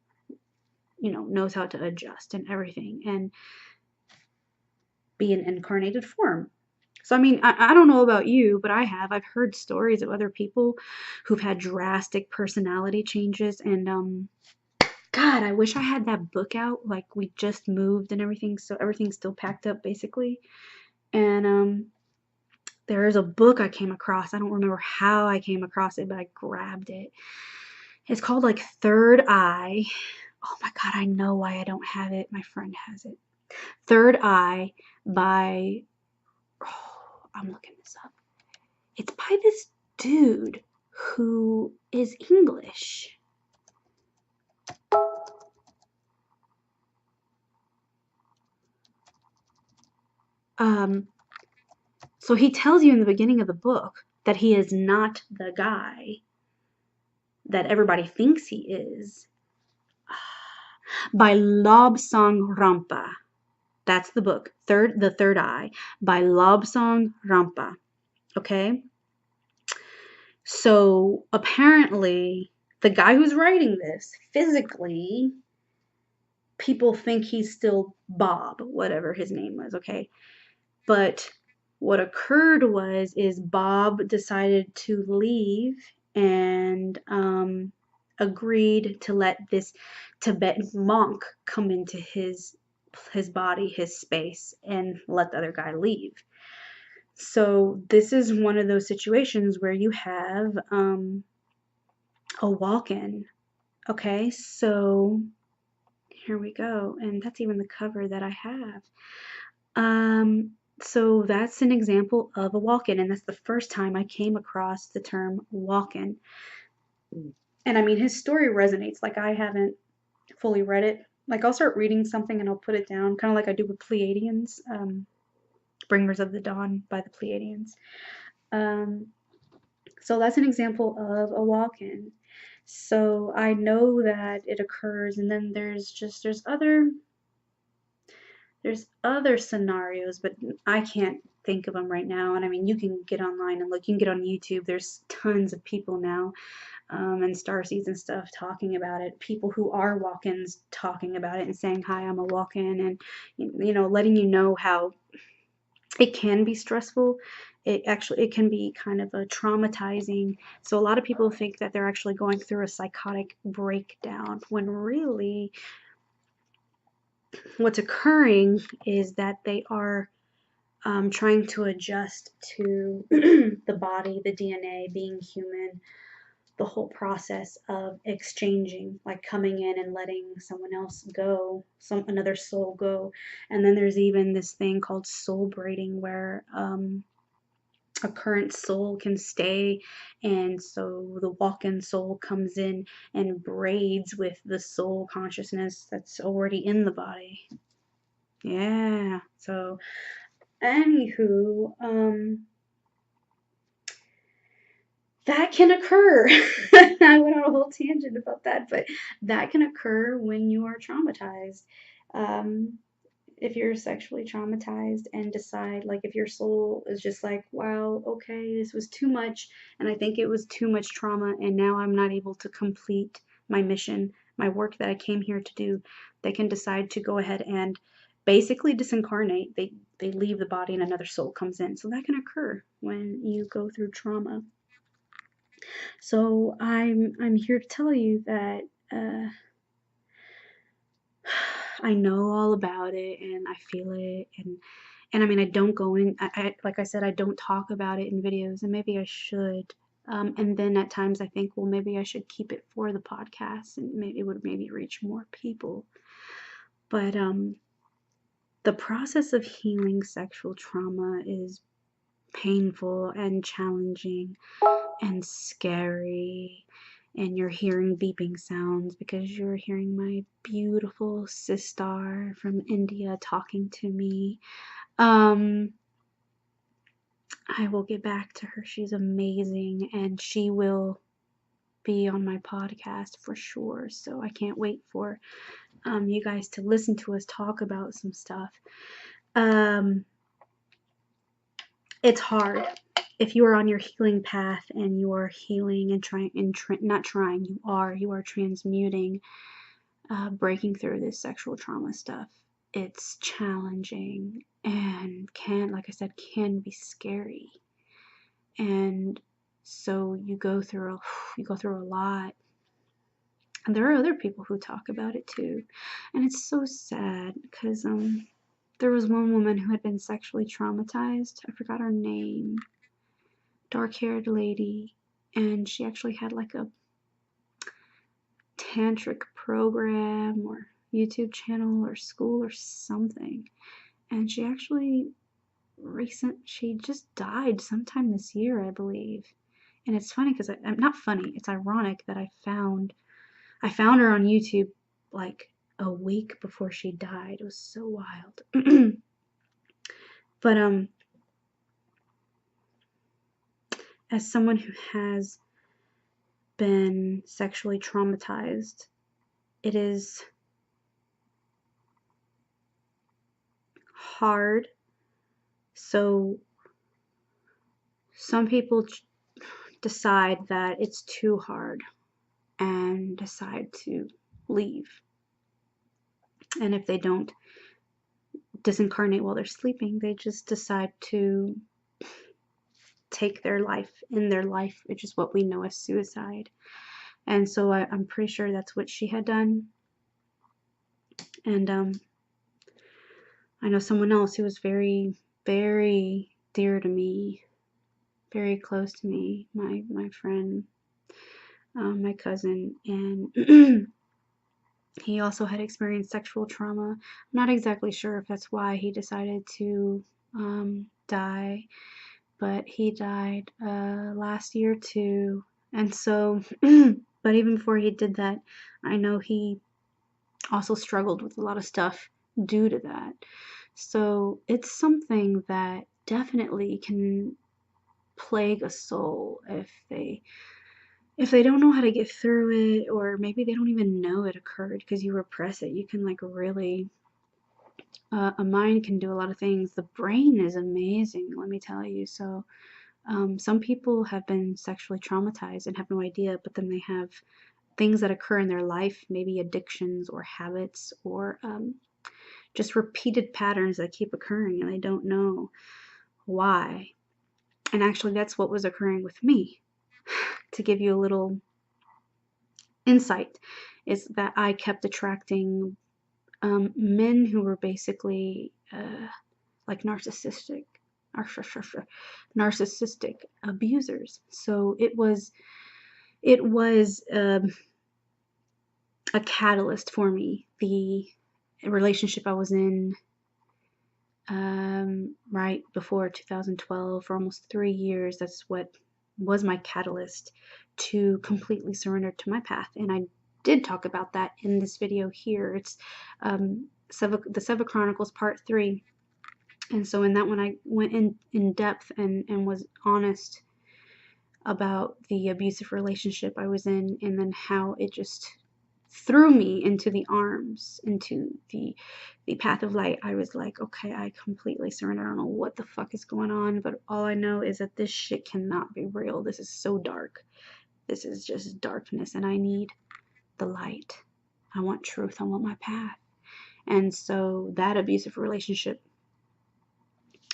knows how to adjust and everything and be an incarnated form. So, I mean, I don't know about you, but I've heard stories of other people who've had drastic personality changes. And God, I wish I had that book out. Like, we just moved and everything, so everything's still packed up basically. And there is a book I came across. I don't remember how I came across it, but I grabbed it. It's called like Third Eye. Oh my God, I know why I don't have it. My friend has it. Third Eye by, oh, I'm looking this up. It's by this dude who is English. So he tells you in the beginning of the book that he is not the guy that everybody thinks he is. By Lobsang Rampa. That's the book, The Third Eye, by Lobsang Rampa. Okay? So apparently, the guy who's writing this, physically, people think he's still Bob, whatever his name was, okay? But what occurred is Bob decided to leave and agreed to let this Tibetan monk come into his body, his space, and let the other guy leave. So this is one of those situations where you have a walk-in. Okay, so here we go, and that's even the cover that I have. So that's an example of a walk-in, and that's the first time I came across the term walk-in. And I mean, his story resonates. Like, I haven't fully read it. Like, I'll start reading something and I'll put it down, kind of like I do with Pleiadians, Bringers of the Dawn by the Pleiadians. So that's an example of a walk-in. So I know that it occurs, and then there's other scenarios, but I can't think of them right now. And I mean, you can get online and look. You can get on YouTube. There's tons of people now, and starseeds and stuff talking about it. People who are walk-ins talking about it and saying, "Hi, I'm a walk-in," and letting you know how it can be stressful. It can be kind of a traumatizing. So a lot of people think that they're actually going through a psychotic breakdown, when really what's occurring is that they are trying to adjust to the body, the DNA, being human, the whole process of exchanging, like coming in and letting someone else go, another soul go. And then there's even this thing called soul braiding, where a current soul can stay, and so the walk-in soul comes in and braids with the soul consciousness that's already in the body. Yeah. So anywho, that can occur. I went on a whole tangent about that, but that can occur when you are traumatized. If you're sexually traumatized and decide, like, if your soul is just like, wow, okay, this was too much, and I think it was too much trauma, and now I'm not able to complete my mission, my work that I came here to do, they can decide to go ahead and basically disincarnate. They leave the body and another soul comes in. So that can occur when you go through trauma. So I'm here to tell you that I know all about it, and I feel it, and I mean, I don't go in, like I said, I don't talk about it in videos, and maybe I should. And then at times I think, well, maybe I should keep it for the podcast, and maybe it would maybe reach more people. But the process of healing sexual trauma is painful and challenging, and scary, and you're hearing beeping sounds because you're hearing my beautiful sister from India talking to me. I will get back to her. She's amazing, and she will be on my podcast for sure. So I can't wait for you guys to listen to us talk about some stuff. It's hard. If you are on your healing path and you are healing and you are transmuting, breaking through this sexual trauma stuff. It's challenging and like I said, can be scary. And so you go through a lot. And there are other people who talk about it too. And it's so sad because there was one woman who had been sexually traumatized. I forgot her name. Dark-haired lady. And she actually had like a tantric program or YouTube channel or school or something. And she actually she just died sometime this year, I believe. And it's funny because I'm not funny. It's ironic that I found her on YouTube like a week before she died. It was so wild. But as someone who has been sexually traumatized, it is hard. So some people decide that it's too hard and decide to leave. And if they don't disincarnate while they're sleeping, they just decide to take their life, which is what we know as suicide. And so I'm pretty sure that's what she had done. And I know someone else who was very, very dear to me, very close to me, my friend, my cousin, and he also had experienced sexual trauma. I'm not exactly sure if that's why he decided to die, but he died last year too. And so, but even before he did that, I know he also struggled with a lot of stuff due to that. So it's something that definitely can plague a soul if they don't know how to get through it, or maybe they don't even know it occurred because you repress it. You can like really, a mind can do a lot of things. The brain is amazing, let me tell you. So some people have been sexually traumatized and have no idea, but then they have things that occur in their life, maybe addictions or habits or just repeated patterns that keep occurring and they don't know why. And actually that's what was occurring with me. To give you a little insight, is that I kept attracting men who were basically like narcissistic abusers. So it was a catalyst for me. The relationship I was in right before 2012 for almost 3 years, that's what was my catalyst to completely surrender to my path. And I did talk about that in this video here. It's the Seva Chronicles part 3. And so in that one I went in depth and was honest about the abusive relationship I was in, and then how it just threw me into the arms, into the path of light. I was like, okay, I completely surrender. I don't know what the fuck is going on, but all I know is that this shit cannot be real. This is so dark. This is just darkness, and I need the light. I want truth. I want my path. And so that abusive relationship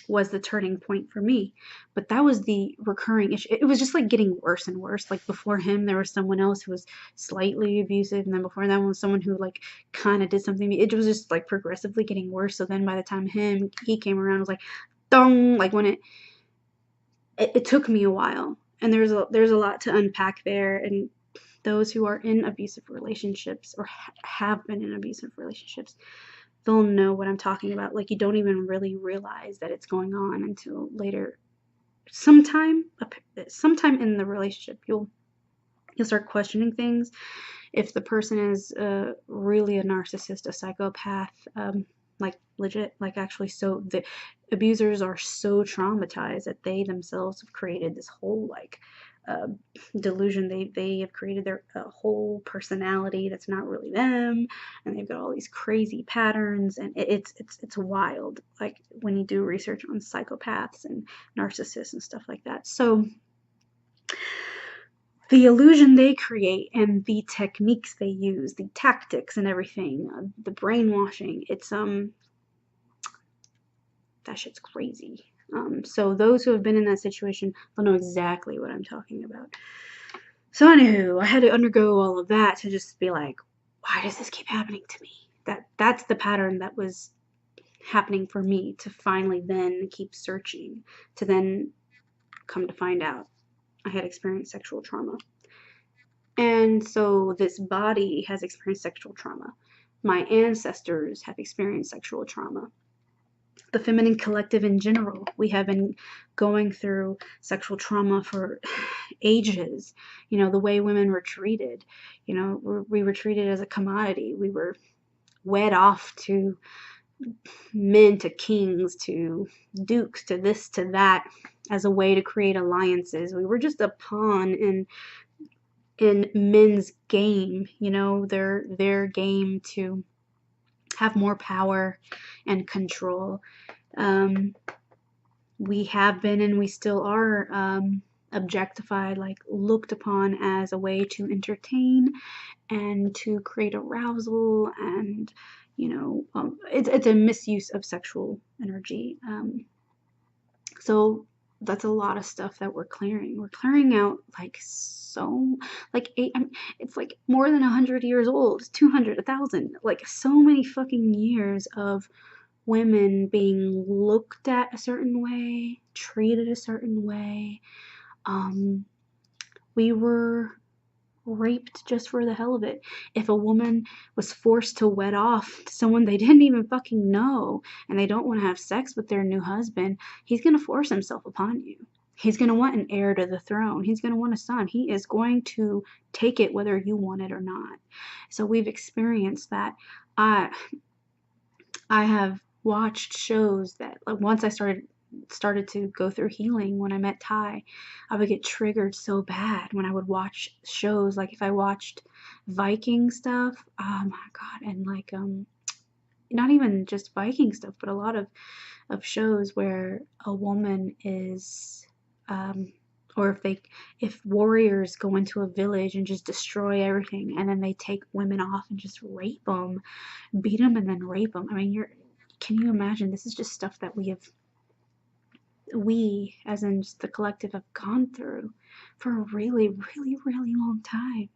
was the turning point for me. But that was the recurring issue. It was just like getting worse and worse. Like before him, there was someone else who was slightly abusive, and then before that one was someone who like kind of did something. It was just like progressively getting worse. So then by the time he came around, it was like, dong, like when it took me a while. And there's a lot to unpack there. And those who are in abusive relationships or have been in abusive relationships, they'll know what I'm talking about. Like you don't even really realize that it's going on until later sometime in the relationship, you'll start questioning things. If the person is really a narcissist, a psychopath, like legit, like actually, so the abusers are so traumatized that they themselves have created this whole like delusion. They have created their whole personality that's not really them, and they've got all these crazy patterns, and it's wild. Like when you do research on psychopaths and narcissists and stuff like that. So the illusion they create and the techniques they use, the tactics and everything, the brainwashing, it's that shit's crazy. So those who have been in that situation will know exactly what I'm talking about. So anywho, I had to undergo all of that to just be like, why does this keep happening to me? That's the pattern that was happening for me, to finally then keep searching, to then come to find out I had experienced sexual trauma. And so this body has experienced sexual trauma. My ancestors have experienced sexual trauma. The feminine collective in general, we have been going through sexual trauma for ages. You know, the way women were treated, you know, we were treated as a commodity. We were wed off to men, to kings, to dukes, to this, to that, as a way to create alliances. We were just a pawn in men's game, you know, their game to have more power and control. We have been, and we still are, objectified, like looked upon as a way to entertain and to create arousal, and you know, it's a misuse of sexual energy. So that's a lot of stuff that we're clearing. We're clearing out like so, like it's like more than 100 years old, 200, 1,000, like so many fucking years of women being looked at a certain way, treated a certain way. We were raped just for the hell of it. If a woman was forced to wed off to someone they didn't even fucking know, and they don't want to have sex with their new husband, he's going to force himself upon you. He's going to want an heir to the throne. He's going to want a son. He is going to take it whether you want it or not. So we've experienced that. I have watched shows that, like, once I started to go through healing, when I met Ty, I would get triggered so bad when I would watch shows. Like if I watched Viking stuff, oh my god, and like not even just Viking stuff, but a lot of shows where a woman is or if warriors go into a village and just destroy everything, and then they take women off and just rape them, beat them, and then rape them. I mean, can you imagine? This is just stuff that we, as in just the collective, have gone through for a really, really, really long time.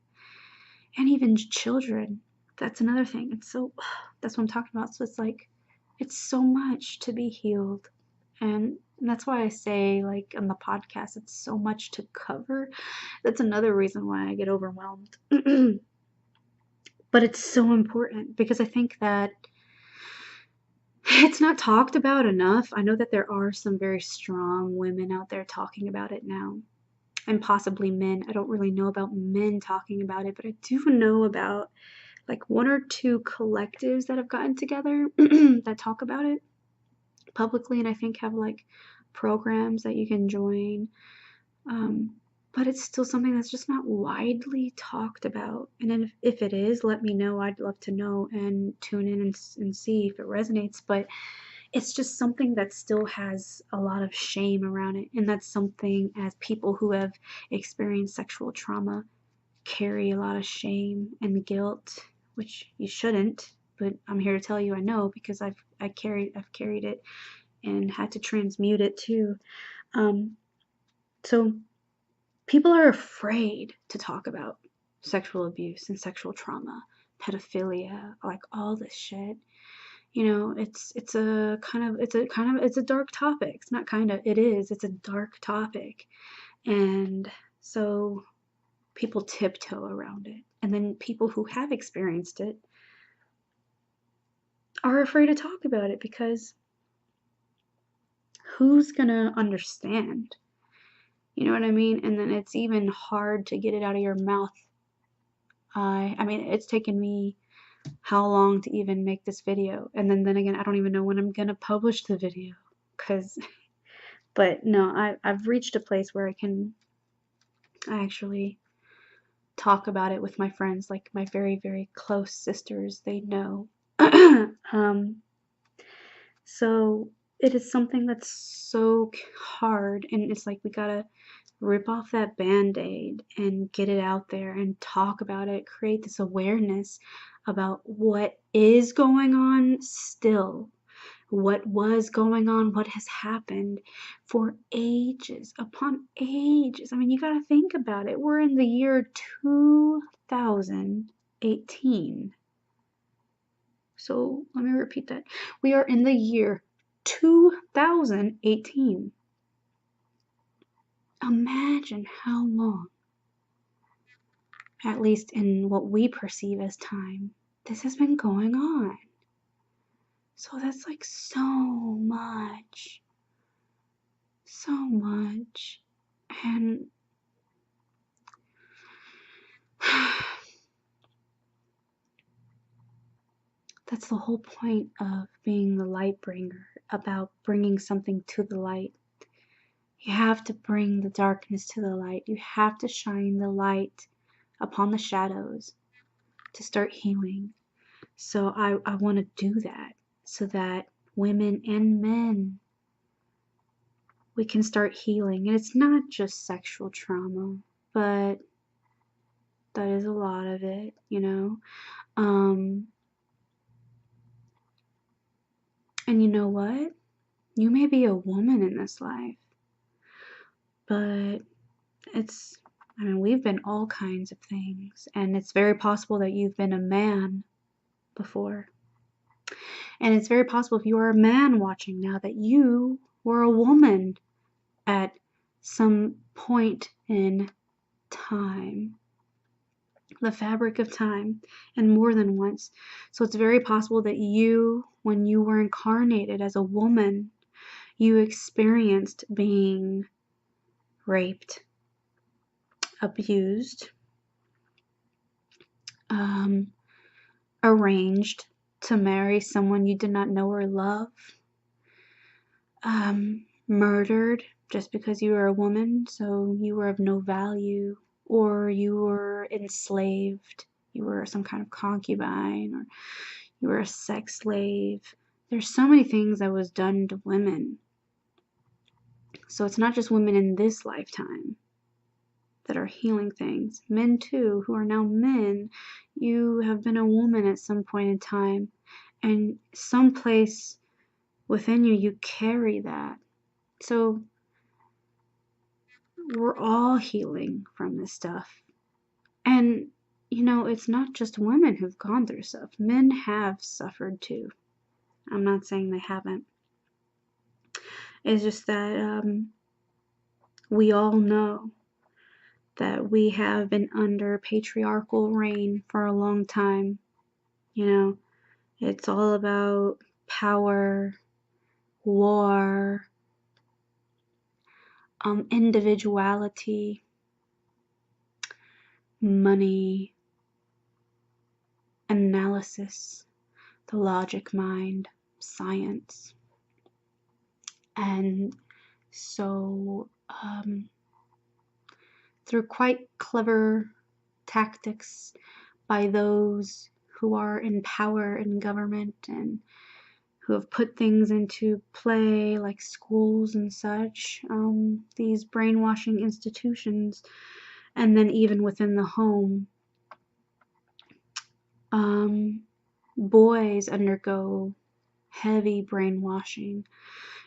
And even children, that's another thing. It's so, that's what I'm talking about. So it's like, it's so much to be healed. And that's why I say, like, on the podcast, it's so much to cover. That's another reason why I get overwhelmed. But it's so important, because I think that it's not talked about enough. I know that there are some very strong women out there talking about it now, and possibly men. I don't really know about men talking about it, but I do know about like one or two collectives that have gotten together that talk about it publicly, and I think have like programs that you can join. But it's still something that's just not widely talked about. And then if it is, let me know. I'd love to know and tune in and see if it resonates. But it's just something that still has a lot of shame around it. And that's something, as people who have experienced sexual trauma, carry a lot of shame and guilt, which you shouldn't. But I'm here to tell you I know, because I've carried it and had to transmute it too. So people are afraid to talk about sexual abuse and sexual trauma, pedophilia, like all this shit. You know, it's a dark topic. It's not kind of, it is. It's a dark topic. And so people tiptoe around it. And then people who have experienced it are afraid to talk about it, because who's gonna understand? You know what I mean? And then it's even hard to get it out of your mouth. I mean, it's taken me how long to even make this video, and then again, I don't even know when I'm gonna publish the video, but no, I've reached a place where I can actually talk about it with my friends, like my very, very close sisters. They know. So it is something that's so hard, and it's like we gotta rip off that band-aid and get it out there and talk about it, create this awareness about what is going on still, what was going on, what has happened for ages upon ages. I mean, you gotta think about it. We're in the year 2018. So let me repeat that. We are in the year 2018. Imagine how long, at least in what we perceive as time, this has been going on. So that's like so much. So much. And that's the whole point of being the light bringer, about bringing something to the light. You have to bring the darkness to the light. You have to shine the light upon the shadows to start healing. So I want to do that so that women and men, we can start healing. And it's not just sexual trauma, but that is a lot of it, you know. And you know what? You may be a woman in this life, but I mean, we've been all kinds of things, and it's very possible that you've been a man before. And it's very possible, if you are a man watching now, that you were a woman at some point in time, the fabric of time, and more than once. So it's very possible that you, when you were incarnated as a woman, you experienced being raped, abused, arranged to marry someone you did not know or love, murdered just because you were a woman, so you were of no value, or you were enslaved, you were some kind of concubine, or you were a sex slave. There's so many things that was done to women. So it's not just women in this lifetime that are healing things. Men too, who are now men, you have been a woman at some point in time, and someplace within you, you carry that. So we're all healing from this stuff. And, you know, it's not just women who've gone through stuff. Men have suffered too. I'm not saying they haven't. It's just that we all know that we have been under patriarchal reign for a long time. You know, it's all about power, war, individuality, money, analysis, the logic mind, science. And so through quite clever tactics by those who are in power in government and who have put things into play like schools and such, these brainwashing institutions, and then even within the home, boys undergo heavy brainwashing.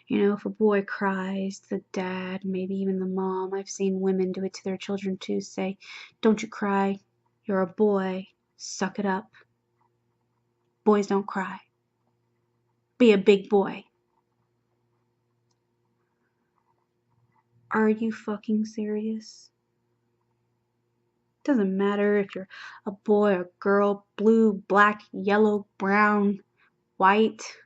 You know, if a boy cries, the dad, maybe even the mom, I've seen women do it to their children too, say, "Don't you cry, you're a boy, suck it up. Boys don't cry. Be a big boy." Are you fucking serious? Doesn't matter if you're a boy or girl, blue, black, yellow, brown, white.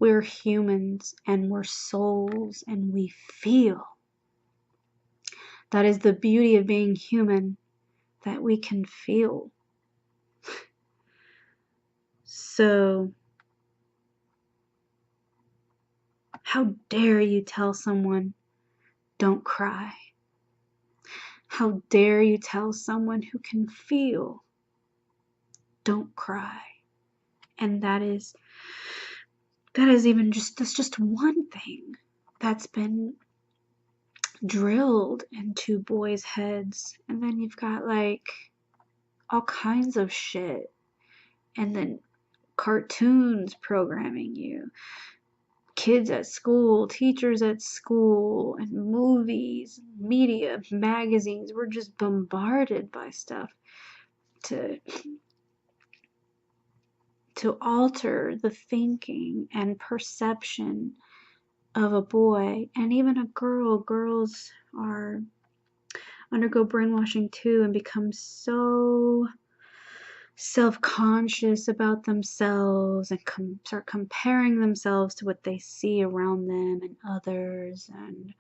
We're humans and we're souls and we feel. That is the beauty of being human, that we can feel. So, how dare you tell someone, don't cry? How dare you tell someone who can feel, don't cry? And that's just one thing that's been drilled into boys' heads. And then you've got like all kinds of shit. And then cartoons programming you. Kids at school, teachers at school, and movies, media, magazines. We're just bombarded by stuff to alter the thinking and perception of a boy and even a girl. Girls undergo brainwashing too and become so self-conscious about themselves and start comparing themselves to what they see around them and others. And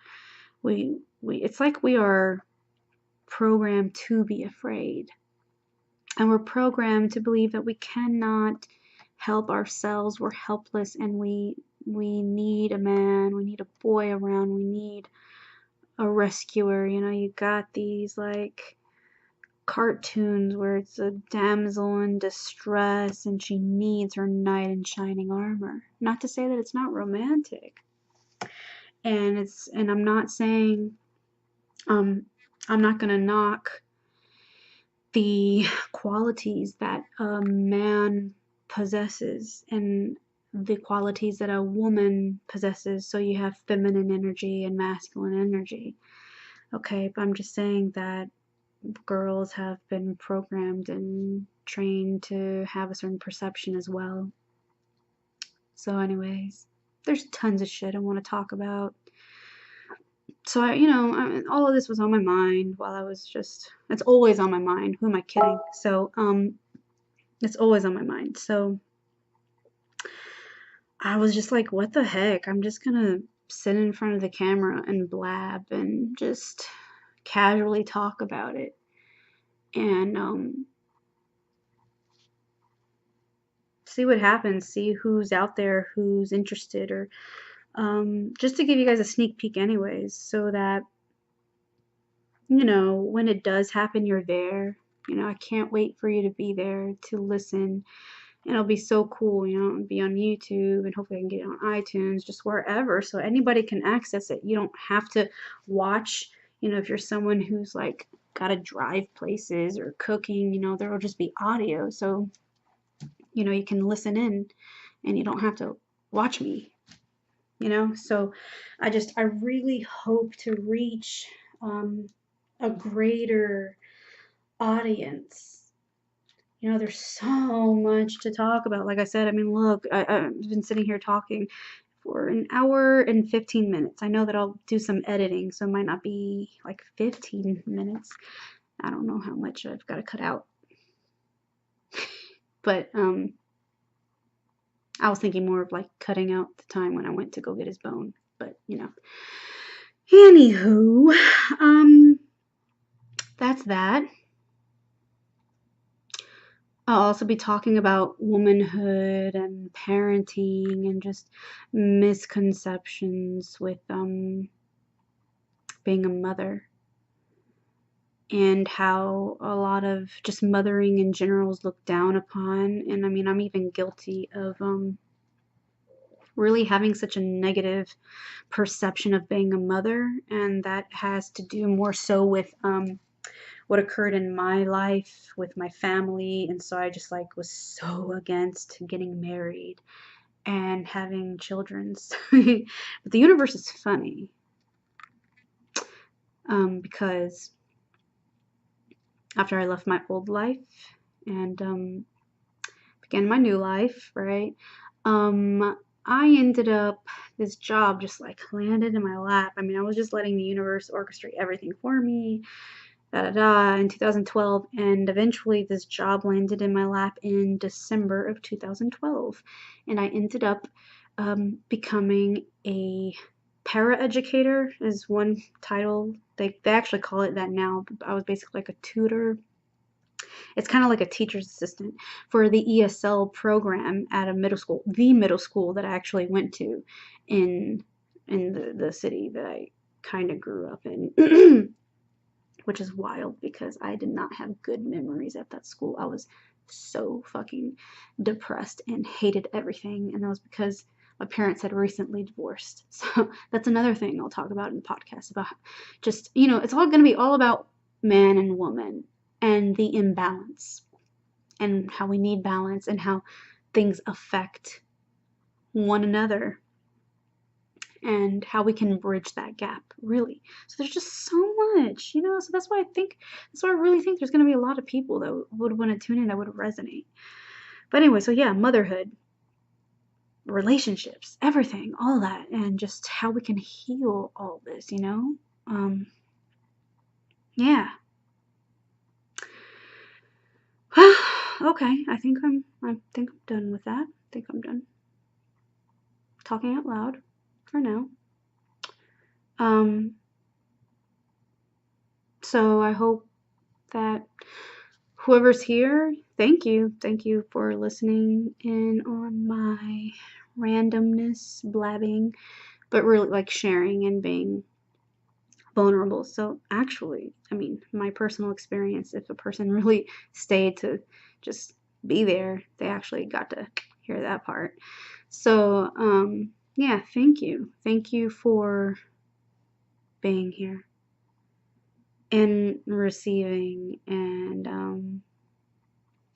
it's like we are programmed to be afraid, and we're programmed to believe that we cannot help ourselves. We're helpless, and we need a man, we need a boy around, we need a rescuer. You know, you got these like cartoons where it's a damsel in distress and she needs her knight in shining armor. Not to say that it's not romantic. And I'm not saying I'm not gonna knock the qualities that a man possesses and the qualities that a woman possesses. So you have feminine energy and masculine energy. Okay, but I'm just saying that girls have been programmed and trained to have a certain perception as well. So anyways, there's tons of shit I want to talk about. So all of this was on my mind while I was it's always on my mind. Who am I kidding? So it's always on my mind. So I was just like, what the heck? I'm just gonna sit in front of the camera and blab and just casually talk about it. And see what happens, see who's out there, who's interested, or just to give you guys a sneak peek anyways, so that, when it does happen, you're there. I can't wait for you to be there to listen, and it'll be so cool, it'll be on YouTube, and hopefully I can get it on iTunes, just wherever, so anybody can access it. You don't have to watch, if you're someone who's like gotta drive places or cooking, there'll just be audio, so you can listen in and you don't have to watch me, so I really hope to reach a greater audience. There's so much to talk about. Like I said, I mean, look, I've been sitting here talking for an hour and 15 minutes. I know that I'll do some editing, so it might not be like 15 minutes. I don't know how much I've got to cut out. But I was thinking more of like cutting out the time when I went to go get his bone. But, Anywho, that's that. I'll also be talking about womanhood and parenting and just misconceptions with being a mother, and how a lot of just mothering in general is looked down upon. And I mean, I'm even guilty of really having such a negative perception of being a mother, and that has to do more so with what occurred in my life with my family. And so I just was so against getting married and having children. But the universe is funny, because after I left my old life and began my new life, right, I ended up, this job just landed in my lap. I mean, I was just letting the universe orchestrate everything for me, in 2012, and eventually this job landed in my lap in December of 2012, and I ended up becoming a para-educator is one title. They actually call it that now. I was basically like a tutor. It's kind of like a teacher's assistant for the ESL program at a middle school, the middle school that I actually went to in the city that I kind of grew up in, which is wild because I did not have good memories at that school. I was so fucking depressed and hated everything, and that was because my parents had recently divorced. So that's another thing I'll talk about in the podcast, about just, it's all going to be all about man and woman and the imbalance and how we need balance and how things affect one another and how we can bridge that gap, really. So there's just so much, so that's why I really think there's going to be a lot of people that would want to tune in, that would resonate. But anyway, so yeah, motherhood, relationships, everything, all that, and just how we can heal all this, yeah. Okay, I think I'm done with that. I think I'm done talking out loud for now. So I hope that whoever's here, thank you for listening in on my randomness, blabbing, but really like sharing and being vulnerable. So actually, my personal experience, if a person really stayed to just be there, they actually got to hear that part. So yeah, thank you for being here and receiving, and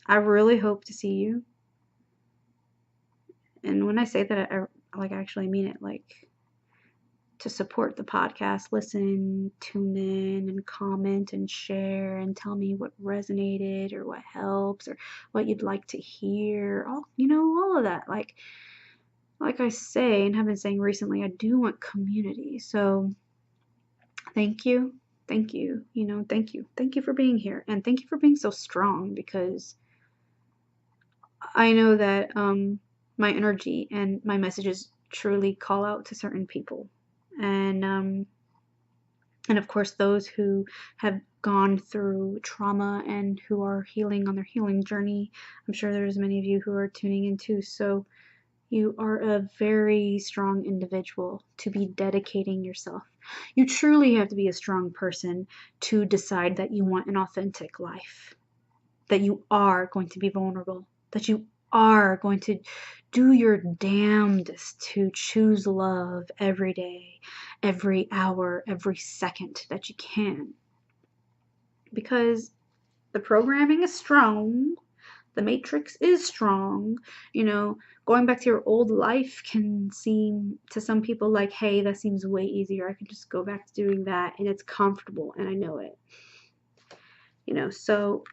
I really hope to see you. And when I say that, I actually mean it, like, to support the podcast, listen, tune in, and comment and share and tell me what resonated or what helps or what you'd like to hear. All of that. Like I say and have been saying recently, I do want community. So thank you. Thank you for being here, and thank you for being so strong, because I know that my energy and my messages truly call out to certain people, and of course those who have gone through trauma and who are healing on their healing journey. I'm sure there's many of you who are tuning in too, so you are a very strong individual to be dedicating yourself. You truly have to be a strong person to decide that you want an authentic life, that you are going to be vulnerable, that you are going to do your damnedest to choose love every day, every hour, every second that you can. Because the programming is strong. The matrix is strong. Going back to your old life can seem to some people like, hey, that seems way easier. I can just go back to doing that, and it's comfortable, and I know it. So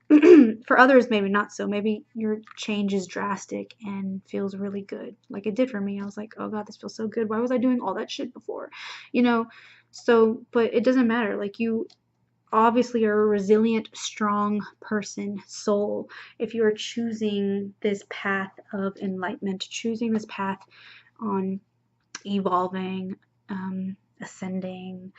for others, maybe not so. Maybe your change is drastic and feels really good, like it did for me. I was like, oh God, this feels so good. Why was I doing all that shit before? So, but it doesn't matter. Like, you obviously are a resilient, strong person, soul, if you are choosing this path of enlightenment, choosing this path on evolving, ascending,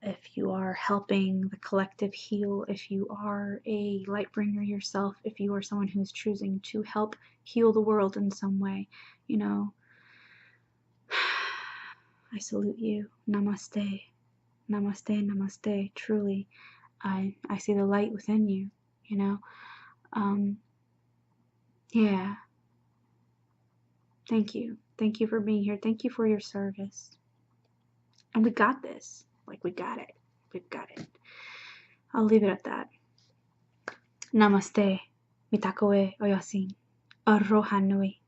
if you are helping the collective heal, if you are a light bringer yourself, if you are someone who's choosing to help heal the world in some way, I salute you. Namaste. Namaste, namaste. Truly, I see the light within you, yeah. Thank you for being here. Thank you for your service. And we got this. Like, we got it. We've got it. I'll leave it at that. Namaste. Mitakoe oyasin. Aroha nui.